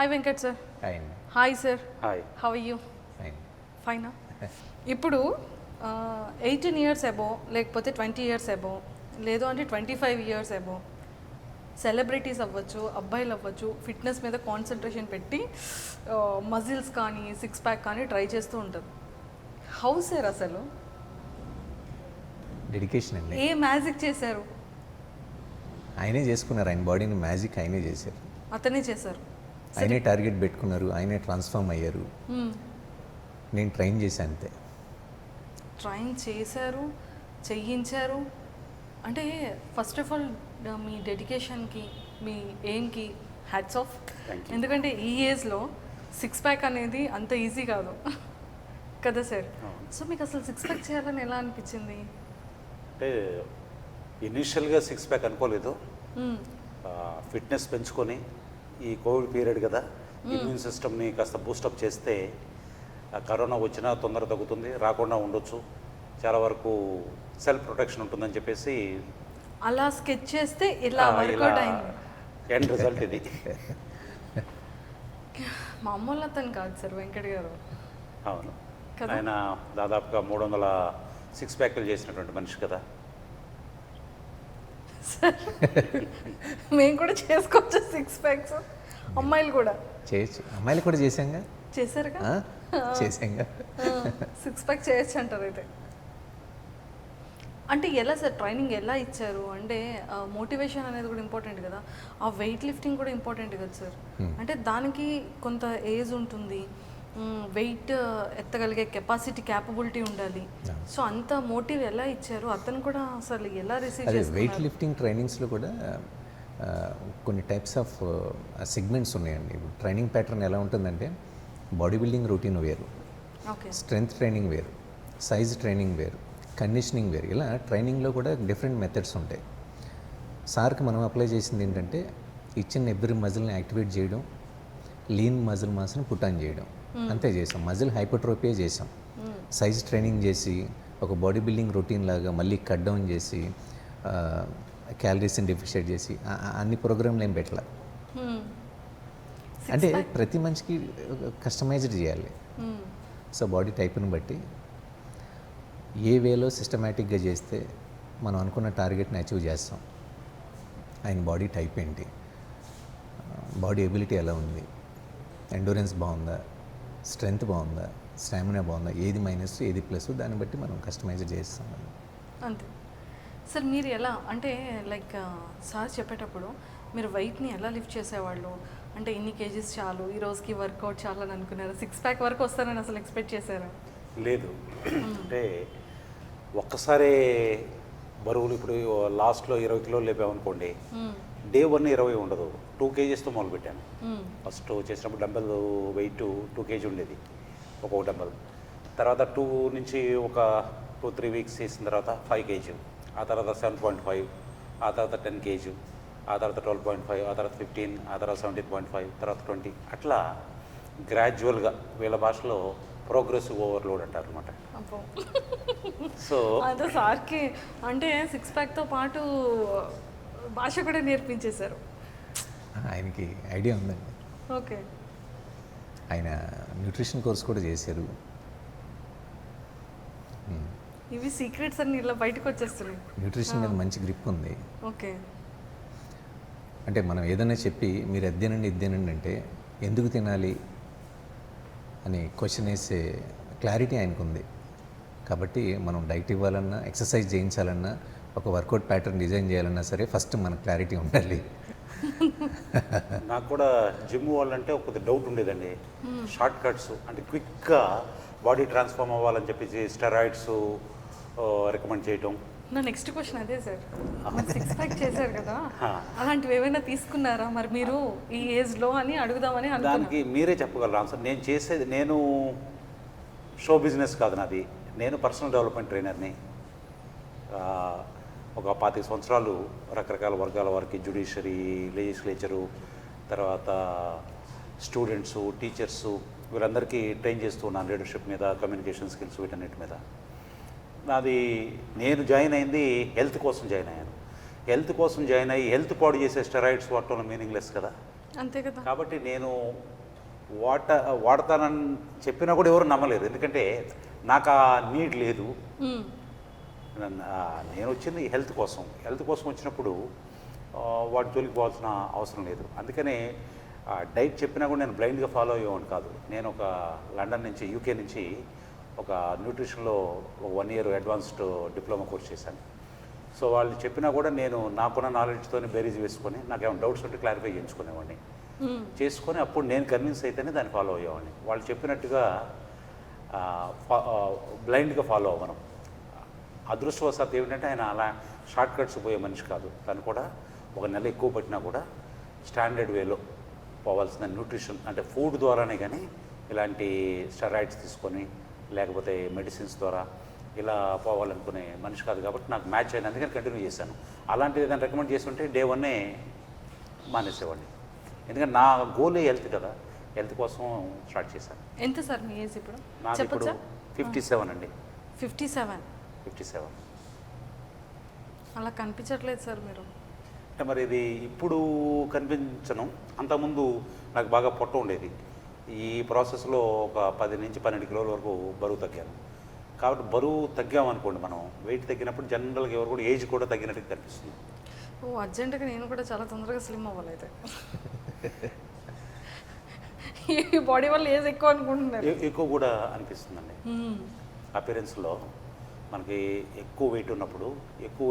Hi Venkat sir. Hi hi sir. Hi. How are you? Fine. ఫైనా? ఇప్పుడు 18 years అబో లేకపోతే 20 years అబో లేదు అంటే 25 ఇయర్స్ అబో సెలబ్రిటీస్ అవ్వచ్చు, అబ్బాయిలు అవ్వచ్చు, ఫిట్నెస్ మీద కాన్సన్ట్రేషన్ పెట్టి మజిల్స్ కానీ సిక్స్ ప్యాక్ కానీ ట్రై చేస్తూ ఉంటారు. హౌ సార్ అసలు డెడికేషన్ అండి. ఏ మ్యాజిక్ చేశారు? ఆయనే చేసుకున్నారు, ఆయన బాడీని మ్యాజిక్ ఆయనే చేశారు, అతనే చేశారు. ఆయనే టార్గెట్ పెట్టుకున్నారు, ఆయనే ట్రాన్స్ఫార్మ్ అయ్యారు. నేను ట్రైన్ చేశాను అంతే. ట్రైన్ చేశారు, చేయించారు అంటే ఫస్ట్ ఆఫ్ ఆల్ మీ డెడికేషన్కి, మీ ఎయిమ్కి హ్యాట్స్ ఆఫ్. ఎందుకంటే ఈ ఏజ్లో సిక్స్ ప్యాక్ అనేది అంత ఈజీ కాదు కదా సార్. సో మీకు అసలు సిక్స్ ప్యాక్ చేయాలని ఎలా అనిపించింది? అంటే ఇనీషియల్గా సిక్స్ ప్యాక్ అనుకోలేదు. ఫిట్నెస్ పెంచుకొని ఈ కోవిడ్ పీరియడ్ కదా, ఇమ్యూన్ సిస్టమ్ని కాస్త బూస్టప్ చేస్తే కరోనా వచ్చినా తొందర తగ్గుతుంది, రాకుండా ఉండొచ్చు, చాలా వరకు సెల్ఫ్ ప్రొటెక్షన్ ఉంటుందని చెప్పేసి అలా స్కెచ్ చేస్తే ఇలా వర్కౌట్ అయింది. ఎండ్ రిజల్ట్ ఇది. మామూలు అతను కాదు సార్ వెంకట్ గారు. అవును, ఆయన దాదాపుగా 300 సిక్స్ ప్యాక్లు చేసినటువంటి మనిషి కదా. మేము కూడా చేసుకోవచ్చు సిక్స్ ప్యాక్స్, అమ్మాయిలు కూడా చేయొచ్చు, అమ్మాయిలు కూడా చేశాంగా. చేశారుగా? చేశాంగా. సిక్స్ ప్యాక్ చేయొచ్చు అంటారు అయితే. అంటే ఎలా సార్ ట్రైనింగ్ ఎలా ఇచ్చారు? అంటే మోటివేషన్ అనేది కూడా ఇంపార్టెంట్ కదా, ఆ వెయిట్ లిఫ్టింగ్ కూడా ఇంపార్టెంట్ కదా సార్. అంటే దానికి కొంత ఏజ్ ఉంటుంది, వెయిట్ ఎత్తగలిగే కెపాసిటీ, క్యాపబిలిటీ ఉండాలి. సో అంత మోటివ్ ఎలా ఇచ్చారు? అతను కూడా అసలు ఎలా రిసీవ్ అదే చేస్తారు? వెయిట్ లిఫ్టింగ్ ట్రైనింగ్స్లో కూడా కొన్ని టైప్స్ ఆఫ్ సెగ్మెంట్స్ ఉన్నాయండి. ఇప్పుడు ట్రైనింగ్ ప్యాటర్న్ ఎలా ఉంటుందంటే, బాడీ బిల్డింగ్ రొటీన్ వేరు, ఓకే, స్ట్రెంగ్త్ ట్రైనింగ్ వేరు, సైజ్ ట్రైనింగ్ వేరు, కండిషనింగ్ వేరు. ఇలా ట్రైనింగ్లో కూడా డిఫరెంట్ మెథడ్స్ ఉంటాయి. సార్కి మనం అప్లై చేసింది ఏంటంటే, ఇచ్చిన ఎవ్రీ మజిల్ని యాక్టివేట్ చేయడం, లీన్ మజిల్ మాస్ని పుట్ ఆన్ చేయడం, అంతే చేసాం. మజిల్ హైపర్ట్రోఫీ చేసాం. సైజ్ ట్రైనింగ్ చేసి ఒక బాడీ బిల్డింగ్ రొటీన్ లాగా మళ్ళీ కట్ డౌన్ చేసి క్యాలరీస్ని డెఫిషియేట్ చేసి అన్ని ప్రోగ్రాంలు ఏం పెట్టాల. అంటే ప్రతి మనిషికి కస్టమైజ్డ్ చేయాలి. సో బాడీ టైప్ని బట్టి ఏ వేలో సిస్టమేటిక్గా చేస్తే మనం అనుకున్న టార్గెట్ని అచీవ్ చేస్తాం. ఆయన బాడీ టైప్ ఏంటి, బాడీ ఎబిలిటీ ఎలా ఉంది, ఎండూరెన్స్ బాగుందా, స్ట్రెంగ్త్ బాగుందా, స్టామినా బాగుందా, ఏది మైనస్ ఏది ప్లస్, దాన్ని బట్టి మనం కస్టమైజ్ చేస్తాం. అంతే సార్. మీరు ఎలా అంటే లైక్ సార్ చెప్పేటప్పుడు మీరు వెయిట్ని ఎలా లిఫ్ట్ చేసేవాళ్ళు? అంటే ఇన్ని కేజీస్ చాలు, ఈ రోజుకి వర్కౌట్ చాలు అని అనుకున్నారు? సిక్స్ ప్యాక్ వరకు వస్తారని అసలు ఎక్స్పెక్ట్ చేశారా? లేదు. అంటే ఒక్కసారే బరువులు ఇప్పుడు లాస్ట్లో 20 కిలోలు లేపామనుకోండి, డే 1 20 ఉండదు, 2 kgsతో మొదలుపెట్టాను. ఫస్ట్ చేసినప్పుడు డంబెల్ వెయిట్ 2 kg ఉండేది ఒక్కొక్క డంబెల్. తర్వాత 2 నుంచి ఒక 2-3 వీక్స్ చేసిన తర్వాత 5 kg, ఆ తర్వాత 7.5, ఆ తర్వాత 10 kg, ఆ తర్వాత 12.5, ఆ తర్వాత 15, ఆ తర్వాత 17.5, తర్వాత 20, అట్లా గ్రాడ్యువల్గా వీళ్ళ భాషలో ప్రోగ్రెసివ్ ఓవర్లోడ్ అంటారు అనమాట. సో అదే సార్కి అంటే సిక్స్ ప్యాక్తో పాటు భాష కూడా నేర్పించేశారు. ఆయనకి ఐడియా ఉందండి. ఓకే, ఆయన న్యూట్రిషన్ కోర్స్ కూడా చేశారు. ఇవి సీక్రెట్స్ అన్ని ఇలా బయటకు వచ్చేస్తున్నాయి. న్యూట్రిషన్ మీద మంచి గ్రిప్ ఉంది. ఓకే, అంటే మనం ఏదైనా చెప్పి మీరు అద్దేనండి ఇద్దేనండి అంటే ఎందుకు తినాలి అని క్వశ్చన్ వేసే క్లారిటీ ఆయనకు ఉంది. కాబట్టి మనం డైట్ ఇవ్వాలన్నా, ఎక్సర్సైజ్ చేయించాలన్నా, ఒక వర్కౌట్ ప్యాటర్న్ డిజైన్ చేయాలన్నా సరే ఫస్ట్ మనకు క్లారిటీ ఉండాలి. నాకు కూడా జిమ్ వాళ్ళంటే ఒక డౌట్ ఉండేదండి. షార్ట్ కట్స్ అంటే క్విక్గా బాడీ ట్రాన్స్ఫార్మ్ అవ్వాలని చెప్పేసి స్టెరాయిడ్స్ రికమెండ్ చేయటం. నా నెక్స్ట్ క్వశ్చన్ అదే సార్. మరి సిక్స్ ప్యాక్ చేశారు కదా, అలాంటివి ఏమైనా తీసుకున్నారా మరి మీరు ఈ ఏజ్లో అని అడుగుదామని అనుకున్నాను. దానికి మీరే చెప్పగలరు ఆన్సర్. నేను చేసేది, నేను షో బిజినెస్ కాదు నాది, నేను పర్సనల్ డెవలప్మెంట్ ట్రైనర్ని. ఒక 25 సంవత్సరాలు రకరకాల వర్గాల వారికి జ్యుడిషియరీ, లెజిస్లేచరు, తర్వాత స్టూడెంట్సు, టీచర్సు, వీళ్ళందరికీ ట్రైన్ చేస్తూ ఉన్నాను. లీడర్షిప్ మీద, కమ్యూనికేషన్ స్కిల్స్, వీటన్నిటి మీద. నాది, నేను జాయిన్ అయింది హెల్త్ కోసం జాయిన్ అయ్యాను. హెల్త్ కోసం జాయిన్ అయ్యి హెల్త్ పాడు చేసే స్టెరాయిడ్స్ వాడటంలో మీనింగ్లెస్ కదా. అంతే కదా. కాబట్టి నేను వాడతానని చెప్పినా కూడా ఎవరు నమ్మలేరు, ఎందుకంటే నాకు ఆ నీడ్ లేదు. నేను వచ్చింది హెల్త్ కోసం వచ్చినప్పుడు వాటి జోలికి పోవాల్సిన అవసరం లేదు. అందుకనే డైట్ చెప్పినా కూడా నేను బ్లైండ్గా ఫాలో అయ్యేవాడిని కాదు. నేను ఒక లండన్ నుంచి, యూకే నుంచి ఒక న్యూట్రిషన్లో ఒక 1 year అడ్వాన్స్డ్ డిప్లొమా కోర్స్ చేశాను. సో వాళ్ళు చెప్పినా కూడా నేను నాకున్న నాలెడ్జ్తోనే బేరీజ్ వేసుకొని, నాకేమైనా డౌట్స్ ఉంటే క్లారిఫై చేయించుకునేవాడిని. చేసుకొని అప్పుడు నేను కన్విన్స్ అయితేనే దాన్ని ఫాలో అయ్యేవాడిని. వాళ్ళు చెప్పినట్టుగా బ్లైండ్గా ఫాలో అవ్వను. అదృష్టవశాత్తు ఏమిటంటే ఆయన అలా షార్ట్ కట్స్ పోయే మనిషి కాదు. తను కూడా 1 నెల ఎక్కువ పట్టినా కూడా స్టాండర్డ్ వేలో పోవాల్సిన న్యూట్రిషన్, అంటే ఫుడ్ ద్వారానే కానీ ఇలాంటి స్టెరాయిడ్స్ తీసుకొని లేకపోతే మెడిసిన్స్ ద్వారా ఇలా పోవాలనుకునే మనిషి కాదు. కాబట్టి నాకు మ్యాచ్ అయిన, అందుకని కంటిన్యూ చేశాను. అలాంటిది ఏదైనా రికమెండ్ చేస్తుంటే Day 1 మానేసేవాడిని. ఎందుకంటే నా గోలే హెల్త్ కదా, హెల్త్ కోసం స్టార్ట్ చేశాను. ఎంత సార్ మీ ఏజ్ ఇప్పుడు? నాకు ఇప్పుడు 57 అండి. 57 అలా కనిపించట్లేదు సార్ మీరు. అంటే మరి ఇది ఇప్పుడు కనిపించను, అంతకుముందు నాకు బాగా పొట్ట ఉండేది. ఈ ప్రాసెస్లో ఒక 10 నుంచి 12 కిలోల వరకు బరువు తగ్గాను. కాబట్టి బరువు తగ్గామనుకోండి, మనం వెయిట్ తగ్గినప్పుడు జనరల్గా ఎవరు కూడా ఏజ్ కూడా తగ్గినట్టుగా కనిపిస్తుంది. ఓ అర్జెంటుగా నేను కూడా చాలా తొందరగా స్లిమ్ అవ్వాలి అయితే. ఈ బాడీ వల్ల ఏజ్ ఎక్కువ అనుకుంటున్నారు. ఎక్కువ కూడా అనిపిస్తుందండి. అపిరెన్స్లో మనకి ఎక్కువ వెయిట్ ఉన్నప్పుడు ఎక్కువ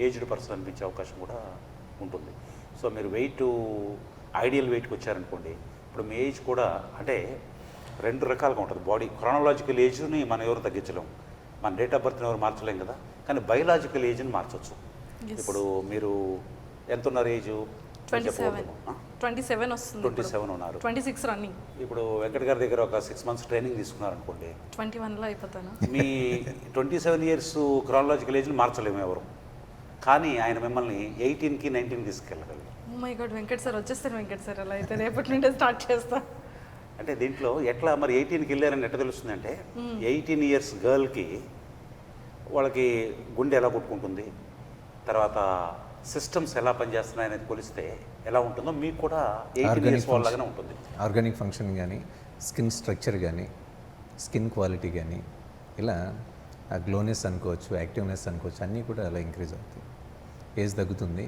ఏజ్డ్ పర్సన్ అనిపించే అవకాశం కూడా ఉంటుంది. సో మీరు ఐడియల్ వెయిట్కి వచ్చారనుకోండి, ఇప్పుడు మీ ఏజ్ కూడా అంటే 2 రకాలుగా ఉంటుంది. బాడీ క్రానలాజికల్ ఏజ్ని మనం ఎవరు తగ్గించలేం, మన డేట్ ఆఫ్ బర్త్ని ఎవరు మార్చలేం కదా, కానీ బయలాజికల్ ఏజ్ని మార్చవచ్చు. ఇప్పుడు మీరు ఎంత ఉన్నారు ఏజ్? 27 వస్తుంది. 27 ఉన్నారు. 26 రన్నింగ్. ఇప్పుడు వెంకట్ గారి దగ్గర ఒక 6 months ట్రైనింగ్ తీసుకున్నారనుకోండి, 21లో అయిపోతాను. మీ 27 years క్రానలాజికల్ ఏజ్ని మార్చలేము ఎవరు, కానీ ఆయన మిమ్మల్ని 18కి 19కి తీసుకెళ్ళగలరు. Oh my god, Venkat sir వచ్చేస్తాను. వెంకట్ సార్ అలా అయితే రేపటి నుండే స్టార్ట్ చేస్తా. అంటే దీంట్లో ఎట్లా మరి 18కి వెళ్ళారని ఎట్లా తెలుస్తుంది అంటే, 18 years గర్ల్కి వాళ్ళకి గుండె ఎలా కొట్టుకుంటుంది, తర్వాత సిస్టమ్స్ ఎలా పనిచేస్తున్నాయి అనేది కొలిస్తే ఎలా ఉంటుందో మీకు కూడా 18 years వాళ్ళలాగానే ఉంటుంది. ఆర్గానిక్ ఫంక్షన్ కానీ, స్కిన్ స్ట్రక్చర్ కానీ, స్కిన్ క్వాలిటీ కానీ, ఇలా ఆ గ్లోనెస్ అనుకోవచ్చు, యాక్టివ్నెస్ అనుకోవచ్చు, అన్నీ కూడా అలా ఇంక్రీజ్ అవుతాయి. ఏజ్ తగ్గుతుంది.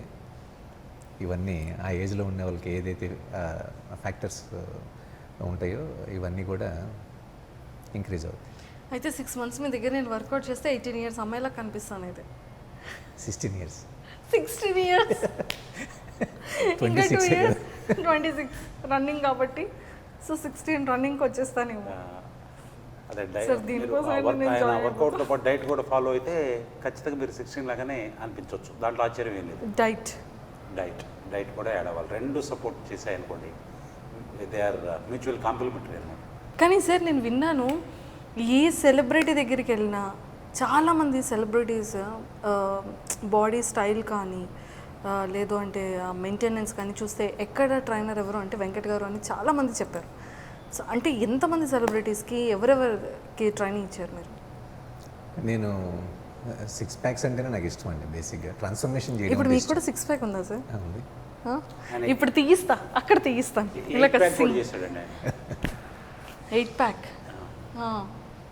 ఇవన్నీ ఆ ఏజ్లో ఉన్న వాళ్ళకి ఏదైతే ఫ్యాక్టర్స్ ఉంటాయో ఇవన్నీ కూడా ఇంక్రీజ్ అవుతాయి. అయితే 6 months మీ దగ్గర నేను వర్కౌట్ చేస్తే 18 years అమ్మాయిలా కనిపిస్తాను. అయితే 16 years 16 years 26 years 26 రన్నింగ్ కాబట్టి, సో 16 రన్నింగ్కి వచ్చేస్తానేమో. అదే సార్, దీనికోసం నేను ఆయన వర్కౌట్తో పాటు డైట్ కూడా ఫాలో అయితే ఖచ్చితంగా మీరు 16 లాగానే అనిపించవచ్చు. దాంట్లో ఆశ్చర్యం ఏం లేదు. డైట్ కూడా యాడ్ అవ్వాలి. 2 సపోర్ట్ చేశాయనుకోండి, దే ఆర్ మ్యూచువల్ కాంప్లిమెంటరీ అనమాట. కానీ సార్ నేను విన్నాను, ఏ సెలబ్రిటీ దగ్గరికి వెళ్ళినా చాలామంది సెలబ్రిటీస్ బాడీ స్టైల్ కానీ లేదు అంటే మెయింటెనెన్స్ కానీ చూస్తే ఎక్కడ ట్రైనర్ ఎవరు అంటే వెంకట్ గారు అని చాలామంది చెప్పారు. సో అంటే ఎంతమంది సెలబ్రిటీస్కి ఎవరెవరికి ట్రైనింగ్ ఇచ్చారు మీరు? నేను 6 packs అంటేనే నాకు ఇష్టం అండి. బేసిక్గా ట్రాన్స్ఫర్మేషన్ చేయడం. ఇప్పుడు మీకు కూడా 6 pack ఉందా సార్? ఉంది. ఇప్పుడు అక్కడ తీయిస్తాను. ఇలా 8 pack.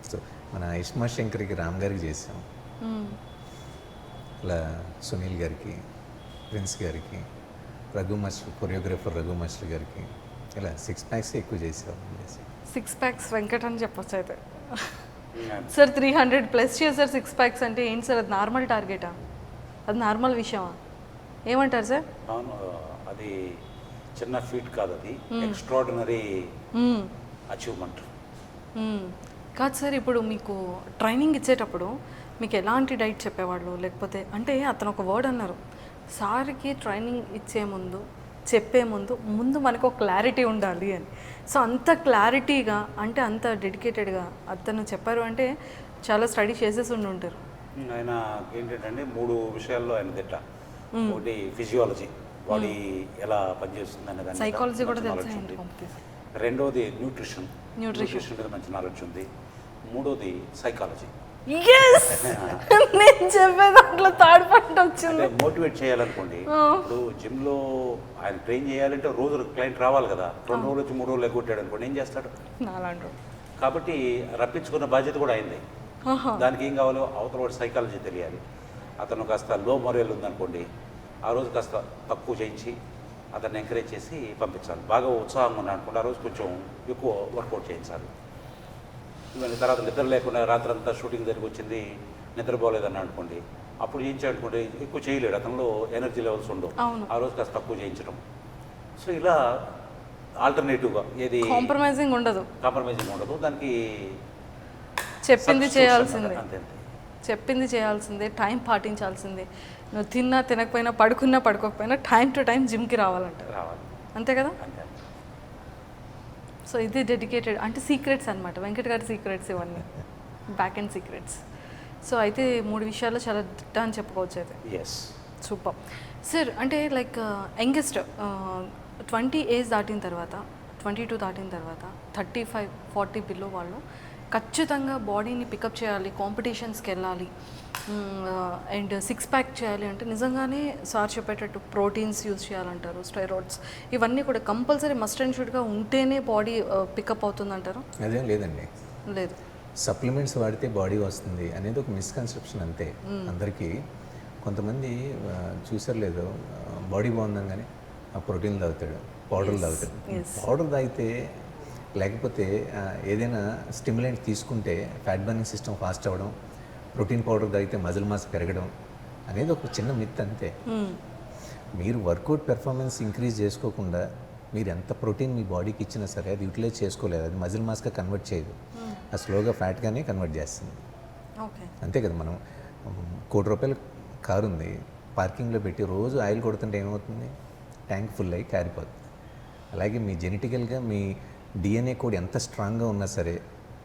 సో మన ఇష్మా శంకర్కి, రామ్ గారికి చేసాం, ఇలా సునీల్ గారికి, ప్రిన్స్ గారికి, Raghu master choreographer Raghu master గారికి, ఇలా 6 packs ఎక్కువ చేసాం. 6 packs వెంకట్ అని చెప్పొచ్చు అయితే. సార్ 300+ చేశారు 6 packs అంటే ఏంటి సార్? అది నార్మల్ టార్గెటా? అది నార్మల్ విషయమా? ఏమంటారు సార్? అవును, అది చిన్న ఫీట్ కాదు, అది ఎక్స్ట్రాడినరీ అచీవ్మెంట్. కాదు సార్, ఇప్పుడు మీకు ట్రైనింగ్ ఇచ్చేటప్పుడు మీకు ఎలాంటి డైట్ చెప్పేవాళ్ళు? లేకపోతే అంటే అతను ఒక వర్డ్ అన్నారు, సార్కి ట్రైనింగ్ చెప్పే ముందు మనకు ఒక క్లారిటీ ఉండాలి అని. సో అంత క్లారిటీగా అంటే అంత డెడికేటెడ్గా అతను చెప్పారు అంటే చాలా స్టడీ చేసేసి ఉంటారు. ఆయన ఏంటంటే 3 విషయాల్లో ఆయన దిట్ట. ఒకటి ఫిజియాలజీ, బాడీ ఎలా పనిచేస్తుంది అనే దాని సైకాలజీ కూడా తెలుసు. రెండోది న్యూట్రిషన్ మీద మంచి నాలెడ్జ్ ఉంది. మూడోది సైకాలజీ. Yes! నేను చెప్పే దాంట్లో థర్డ్ పాయింట్ వచ్చింది. అంటే మోటివేట్ చేయాలనుకోండి, ఇప్పుడు జిమ్లో ఆయన ట్రైన్ చేయాలంటే రోజు క్లయింట్ రావాలి కదా, 2 రోజులు వచ్చి 3 రోజులు ఎగ్గొట్టాడు అనుకోండి, ఏం చేస్తాడు? నాలాంటి కాబట్టి రప్పించుకున్న బాధ్యత కూడా అయింది. దానికి ఏం కావాలో అవతల వాడి సైకాలజీ తెలియాలి. అతను కాస్త లో మొరల్ ఉందనుకోండి, ఆ రోజు కాస్త తక్కువ చేయించి అతన్ని ఎంకరేజ్ చేసి పంపించాలి. బాగా ఉత్సాహంగా ఉన్నాడు అనుకోండి, ఆ రోజు కొంచెం ఎక్కువ వర్కౌట్ చేయించాలి. ఇవన్నీ తర్వాత నిద్ర లేకుండా రాత్రంతా షూటింగ్ జరిగి వచ్చింది, నిద్రపోలేదన్నా అనుకోండి, అప్పుడు చేయించాడనుకోండి ఎక్కువ చేయలేడు, అతనిలో ఎనర్జీ లెవెల్స్ ఉండవు. ఆ రోజు కాస్త తక్కువ చేయించడం. సో ఇలా ఆల్టర్నేటివ్గా ఏది కాంప్రమైజింగ్ ఉండదు, దానికి చెప్పింది చేయాల్సిందే, అంతే. చెప్పింది చేయాల్సిందే, టైం పాటించాల్సిందే. నువ్వు తిన్నా తినకపోయినా పడుకున్నా పడుకోకపోయినా టైం టు టైం జిమ్కి రావాలంట, అంతే కదా? అంతే. సో ఇది డెడికేటెడ్ అంటే సీక్రెట్స్ అనమాట, వెంకట్ గారి సీక్రెట్స్ ఇవన్నీ, బ్యాక్ అండ్ సీక్రెట్స్. సో అయితే 3 విషయాల్లో చాలా దిట్ట అని చెప్పుకోవచ్చు అయితే. Yes, super sir. అంటే లైక్ యంగెస్ట్ 20 ఏజ్ దాటిన తర్వాత, 22 దాటిన తర్వాత 35-40 బిలో వాళ్ళు ఖచ్చితంగా బాడీని పికప్ చేయాలి, కాంపిటీషన్స్కి వెళ్ళాలి అండ్ 6 ప్యాక్ చేయాలి అంటే నిజంగానే సార్ చెప్పేటట్టు ప్రోటీన్స్ యూజ్ చేయాలంటారు, స్టెరాయిడ్స్ ఇవన్నీ కూడా కంపల్సరీ మస్ట్ అండ్ షుడ్గా ఉంటేనే బాడీ పికప్ అవుతుందంటారు? అదేం లేదండి, లేదు. సప్లిమెంట్స్ వాడితే బాడీ వస్తుంది అనేది ఒక మిస్కన్సెప్షన్ అంతే అందరికీ. కొంతమంది చూసారు లేదు, బాడీ బాగుందని కానీ ఆ ప్రోటీన్లు తాగుతాడు, పౌడర్లు తాగుతాడు. పౌడర్ తాగితే లేకపోతే ఏదైనా స్టిమ్యులెంట్ తీసుకుంటే ఫ్యాట్ బర్నింగ్ సిస్టమ్ ఫాస్ట్ అవ్వడం, ప్రోటీన్ పౌడర్ తాగితే మజిల్ మాస్ పెరగడం అనేది ఒక చిన్న మిత్ అంతే. మీరు వర్కౌట్ పెర్ఫార్మెన్స్ ఇంక్రీజ్ చేసుకోకుండా మీరు ఎంత ప్రోటీన్ మీ బాడీకి ఇచ్చినా సరే అది యూటిలైజ్ చేసుకోలేదు, అది మజిల్ మాస్గా కన్వర్ట్ చేయదు, అది స్లోగా ఫ్యాట్గానే కన్వర్ట్ చేస్తుంది. అంతే కదా. మనం 1 కోటి రూపాయల కారు ఉంది, పార్కింగ్లో పెట్టి రోజు ఆయిల్ కొడుతుంటే ఏమవుతుంది? ట్యాంక్ ఫుల్ అయ్యి కారిపోతుంది. అలాగే మీ జెనెటికల్గా మీ డిఎన్ఏ కోడ్ ఎంత స్ట్రాంగ్గా ఉన్నా సరే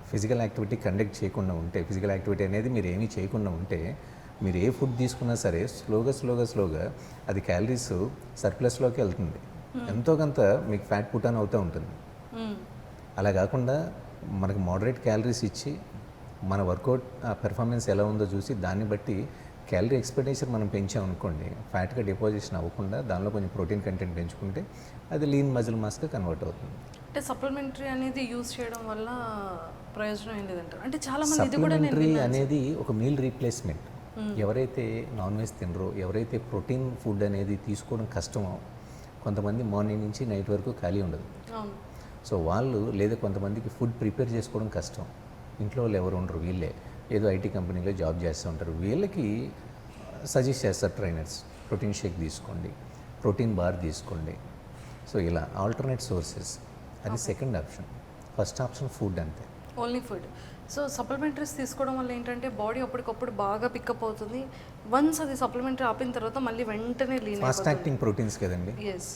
ఫిజికల్ యాక్టివిటీ కండక్ట్ చేయకుండా ఉంటే, ఫిజికల్ యాక్టివిటీ అనేది మీరు ఏమీ చేయకుండా ఉంటే, మీరు ఏ ఫుడ్ తీసుకున్నా సరే స్లోగా అది క్యాలరీస్ సర్ప్లస్లోకి వెళ్తుంది, ఎంతో కొంత మీకు ఫ్యాట్ పుటాన్ అవుతూ ఉంటుంది. అలా కాకుండా మనకు మోడరేట్ క్యాలరీస్ ఇచ్చి మన వర్కౌట్ పెర్ఫార్మెన్స్ ఎలా ఉందో చూసి దాన్ని బట్టి క్యాలరీ ఎక్స్పెండిచర్ మనం పెంచామనుకోండి, ఫ్యాట్గా డిపాజిషన్ అవ్వకుండా దానిలో కొంచెం ప్రోటీన్ కంటెంట్ పెంచుకుంటే అది లీన్ మజిల్ మాస్గా కన్వర్ట్ అవుతుంది. అంటే సప్లిమెంటరీ అనేది యూజ్ చేయడం వల్ల ప్రయోజనం ఏం లేదంటారు? అంటే చాలా మంది ఇది కూడా సప్లిమెంటరీ అనేది ఒక మీల్ రీప్లేస్మెంట్. ఎవరైతే నాన్ వెజ్ తినరో, ఎవరైతే ప్రోటీన్ ఫుడ్ అనేది తీసుకోవడం కష్టమో, కొంతమంది మార్నింగ్ నుంచి నైట్ వరకు ఖాళీ ఉండదు. సో వాళ్ళు లేదా కొంతమందికి ఫుడ్ ప్రిపేర్ చేసుకోవడం కష్టం, ఇంట్లో వాళ్ళు ఎవరు ఉండరు, వీళ్ళే ఏదో ఐటీ కంపెనీలో జాబ్ చేస్తూ ఉంటారు, వీళ్ళకి సజెస్ట్ చేస్తారు ట్రైనర్స్, ప్రోటీన్ షేక్ తీసుకోండి, ప్రోటీన్ బార్ తీసుకోండి. సో ఇలా ఆల్టర్నేట్ సోర్సెస్, అది second option. First option food అంతే, ఓన్లీ ఫుడ్. సో సప్లిమెంటరీస్ తీసుకోవడం వల్ల ఏంటంటే బాడీ అప్పటికప్పుడు బాగా పికప్ అవుతుంది, వన్స్ అది సప్లిమెంటరీ ఆపిన తర్వాత మళ్ళీ వెంటనే లీన్ ఫాస్ట్ యాక్టింగ్ ప్రోటీన్స్ కదండి. ఎస్,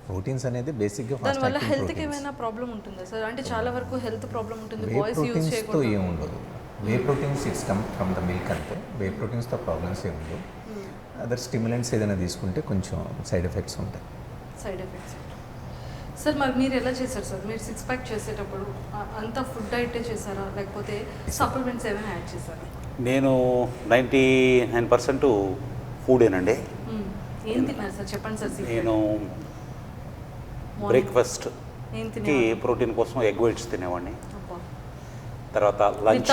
ప్రోటీన్స్ అనేది బేసిక్గా ఫాస్ట్ దానివల్ల యాక్టింగ్ హెల్త్కి ప్రోటీన్స్. ఏమైనా ప్రాబ్లం ఉంటుందా సార్? అంటే చాలా వరకు హెల్త్ ప్రాబ్లం ఉంటుంది వే బాయ్స్ యూజ్ ప్రోటీన్స్తో చేయకూడదు. ఏముండదు, వే proteins it's come from the milk అంతే, వే ప్రోటీన్స్తో ప్రాబ్లమ్స్ ఏముండవు. అదర్ స్టిమ్యులెంట్స్ ఏదైనా తీసుకుంటే కొంచెం సైడ్ ఎఫెక్ట్స్ ఉంటాయి. Side effects. సార్ మరి మీరు ఎలా చేశారు సార్? మీరు 6 ప్యాక్ చేసేటప్పుడు అంతా ఫుడ్ డైటే చేశారా, లేకపోతే సప్లిమెంట్స్ ఏమైనా యాడ్ చేశారా? నేను 99% ఫుడేనండి. ఏం తిన్నారు సార్ చెప్పండి సార్. నేను బ్రేక్ఫాస్ట్కి ఏం తిన్నారు? ప్రోటీన్ కోసం ఎగ్ వైట్స్ తినేవాడిని. తర్వాత lunch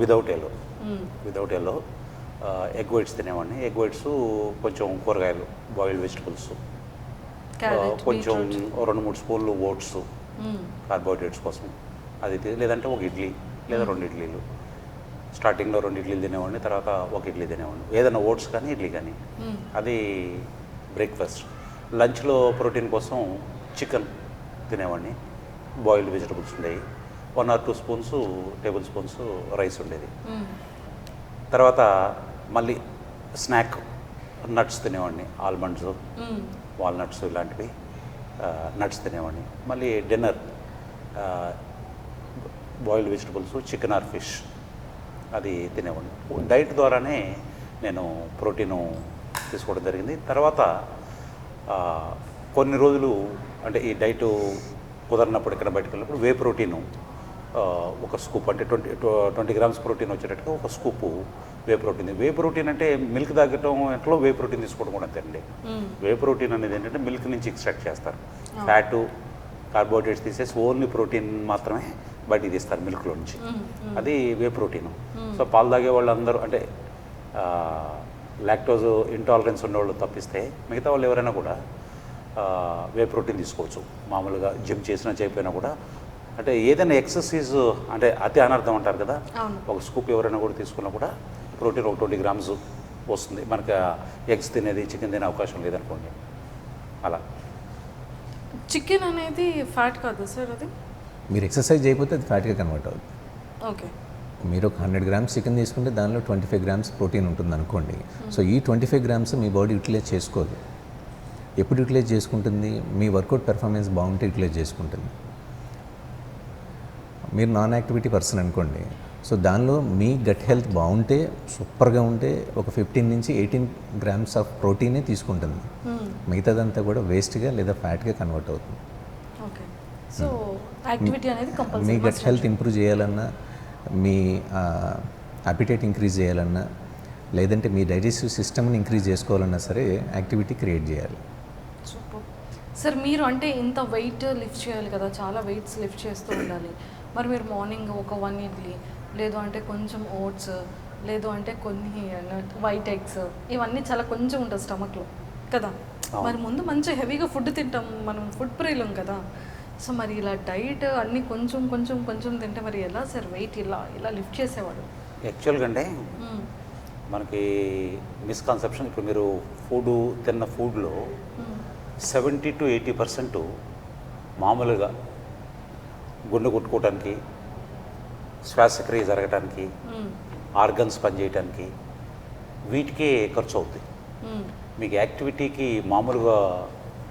without yellow egg whites తినేవాడిని. ఎగ్ వైట్స్ కొంచెం కూరగాయలు, బాయిల్డ్ వెజిటబుల్స్, కొంచెం 2-3 స్పూన్లు ఓట్స్ కార్బోహైడ్రేట్స్ కోసం అది లేదంటే ఒక ఇడ్లీ లేదా 2 ఇడ్లీలు. స్టార్టింగ్లో 2 ఇడ్లీలు తినేవాడిని, తర్వాత 1 ఇడ్లీ తినేవాడిని, ఏదైనా ఓట్స్ కానీ ఇడ్లీ కానీ. అది బ్రేక్ఫాస్ట్. లంచ్లో ప్రోటీన్ కోసం చికెన్ తినేవాడిని, బాయిల్డ్ వెజిటబుల్స్ ఉండేవి, 1 or 2 టేబుల్ స్పూన్స్ రైస్ ఉండేది. తర్వాత మళ్ళీ స్నాక్ నట్స్ తినేవాడిని, ఆల్మండ్స్, వాల్నట్స్ ఇలాంటివి నట్స్ తినేవాడిని. మళ్ళీ dinner boiled vegetables, chicken or fish అది తినేవాడిని. డైట్ ద్వారానే నేను ప్రోటీను తీసుకోవడం జరిగింది. తర్వాత కొన్ని రోజులు అంటే ఈ డైట్ కుదరినప్పుడు ఇక్కడ బయటకు వెళ్ళినప్పుడు వే ప్రోటీను ఒక స్కూప్ అంటే 20 గ్రామ్స్ ప్రోటీన్ వచ్చేటట్టుగా ఒక scoop whey protein. Whey protein అంటే మిల్క్ తాగటం ఇంట్లో వే ప్రోటీన్ తీసుకోవడం కూడా అంతేనండి. వే ప్రోటీన్ అనేది ఏంటంటే మిల్క్ నుంచి ఎక్స్ట్రాక్ట్ చేస్తారు. ఫ్యాటు కార్బోహైడ్రేట్స్ తీసేసి ఓన్లీ ప్రోటీన్ మాత్రమే బయటికి తీస్తారు మిల్క్లో నుంచి. అది వే ప్రోటీన్. సో పాలు తాగే వాళ్ళు అందరూ అంటే లాక్టోజ్ ఇంటాలరెన్స్ ఉన్నవాళ్ళు తప్పిస్తే మిగతా వాళ్ళు ఎవరైనా కూడా వే ప్రోటీన్ తీసుకోవచ్చు. మామూలుగా జిమ్ చేసినా చేయకపోయినా కూడా, అంటే ఏదైనా ఎక్సర్సైజ్ అంటే అతి అనర్థం అంటారు కదా, ఒక స్కూప్ ఎవరైనా కూడా తీసుకున్నా కూడా ప్రోటీన్ ఒక 20 గ్రామ్స్ వస్తుంది. మనకి ఎగ్స్ తినేది చికెన్ తినే అవకాశం లేదనుకోండి. అలా చికెన్ అనేది ఫ్యాట్ కాదు సార్ అది? మీరు ఎక్సర్సైజ్ చేయకపోతే అది ఫ్యాట్గా కన్వర్ట్ అవుతుంది. ఓకే. మీరు ఒక 100 గ్రామ్స్ చికెన్ తీసుకుంటే దానిలో 25 గ్రామ్స్ ప్రోటీన్ ఉంటుంది అనుకోండి. సో ఈ 25 గ్రామ్స్ మీ బాడీ యూటిలైజ్ చేసుకోదు. ఎప్పుడు యూటిలైజ్ చేసుకుంటుంది? మీ వర్కౌట్ పెర్ఫార్మెన్స్ బాగుంటే యూటిలైజ్ చేసుకుంటుంది. మీరు నాన్ యాక్టివిటీ పర్సన్ అనుకోండి, సో దానిలో మీ గట్ హెల్త్ బాగుంటే, సూపర్గా ఉంటే ఒక 15 నుంచి 18 గ్రామ్స్ ఆఫ్ ప్రోటీనే తీసుకుంటుంది. మిగతాదంతా కూడా వేస్ట్గా లేదా ఫ్యాట్గా కన్వర్ట్ అవుతుంది. ఓకే. సో యాక్టివిటీ అనేది కంపల్సరీ. మీ గట్ హెల్త్ ఇంప్రూవ్ చేయాలన్నా, మీ అపిటైట్ ఇంక్రీజ్ చేయాలన్నా, లేదంటే మీ డైజెస్టివ్ సిస్టమ్ని ఇంక్రీజ్ చేసుకోవాలన్నా సరే యాక్టివిటీ క్రియేట్ చేయాలి. Super sir. మీరు అంటే ఇంత వెయిట్ లిఫ్ట్ చేయాలి కదా, చాలా వెయిట్స్ లిఫ్ట్ చేస్తూ ఉండాలి. మరి మీరు మార్నింగ్ ఒక 1 ఇడ్లీ, లేదు అంటే కొంచెం ఓట్స్, లేదు అంటే కొన్ని వైట్ ఎగ్స్, ఇవన్నీ చాలా కొంచెం ఉంటుంది స్టమక్లో కదా. మరి ముందు మంచి హెవీగా ఫుడ్ తింటాం మనం, ఫుడ్ ప్రియులం కదా. సో మరి ఇలా డైట్ అన్నీ కొంచెం కొంచెం కొంచెం తింటే మరి ఎలా సార్ వెయిట్ ఇలా లిఫ్ట్ చేసేవాడు? యాక్చువల్గా అంటే మనకి మిస్కన్సెప్షన్, ఇప్పుడు మీరు తిన్న ఫుడ్లో 70 to 80% మామూలుగా గుండె కొట్టుకోవడానికి, శ్వాసక్రియ జరగటానికి, ఆర్గన్స్ పనిచేయటానికి, వీటికే ఖర్చు అవుతుంది. మీకు యాక్టివిటీకి మామూలుగా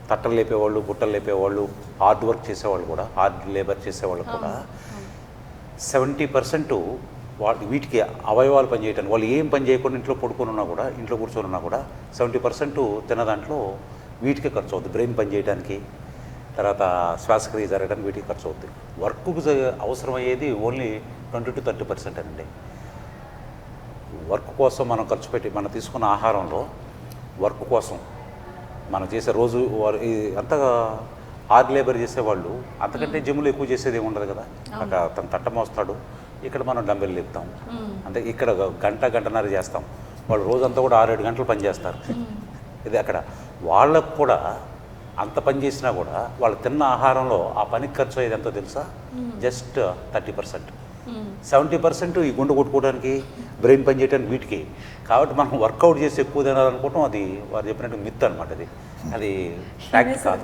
తట్టలు లేపేవాళ్ళు, బుట్టలు లేపేవాళ్ళు, హార్డ్ వర్క్ చేసేవాళ్ళు కూడా, హార్డ్ లేబర్ చేసేవాళ్ళు కూడా 70% వీటికి అవయవాలు పనిచేయటానికి, వాళ్ళు ఏం పని చేయకుండా ఇంట్లో పడుకొని ఉన్నా కూడా, ఇంట్లో కూర్చొని ఉన్నా కూడా 70% తిన్న దాంట్లో వీటికే ఖర్చు అవుతుంది. బ్రెయిన్ పనిచేయడానికి, తర్వాత శ్వాసక్రియ జరగడానికి వీటికి ఖర్చు అవుతుంది. వర్క్కు అవసరమయ్యేది ఓన్లీ 20 to 30% అండి. వర్క్ కోసం మనం ఖర్చు పెట్టి మనం తీసుకున్న ఆహారంలో వర్క్ కోసం మనం చేసే రోజు అంతగా హార్డ్ లేబర్ చేసేవాళ్ళు అంతకంటే జిమ్లో ఎక్కువ చేసేది ఏమి ఉండదు కదా. అక్కడ తను తట్ట మోస్తాడు, ఇక్కడ మనం డంబెల్ లేపుతాం, అంటే ఇక్కడ గంటన్నర చేస్తాం. వాళ్ళు రోజంతా కూడా 6-7 గంటలు పని చేస్తారు. ఇది అక్కడ వాళ్ళకు కూడా అంత పని చేసినా కూడా వాళ్ళు తిన్న ఆహారంలో ఆ పనికి ఖర్చు అయ్యేది ఎంతో తెలుసా? జస్ట్ 30%. 70% ఈ గుండె కొట్టుకోవడానికి, బ్రెయిన్ పని చేయడానికి వీటికి. కాబట్టి మనం వర్కౌట్ చేసి ఎక్కువ తినాలనుకోవటం అది వారు చెప్పినట్టు మిత్ అనమాట. అది ఫ్యాక్ట్ కాదు.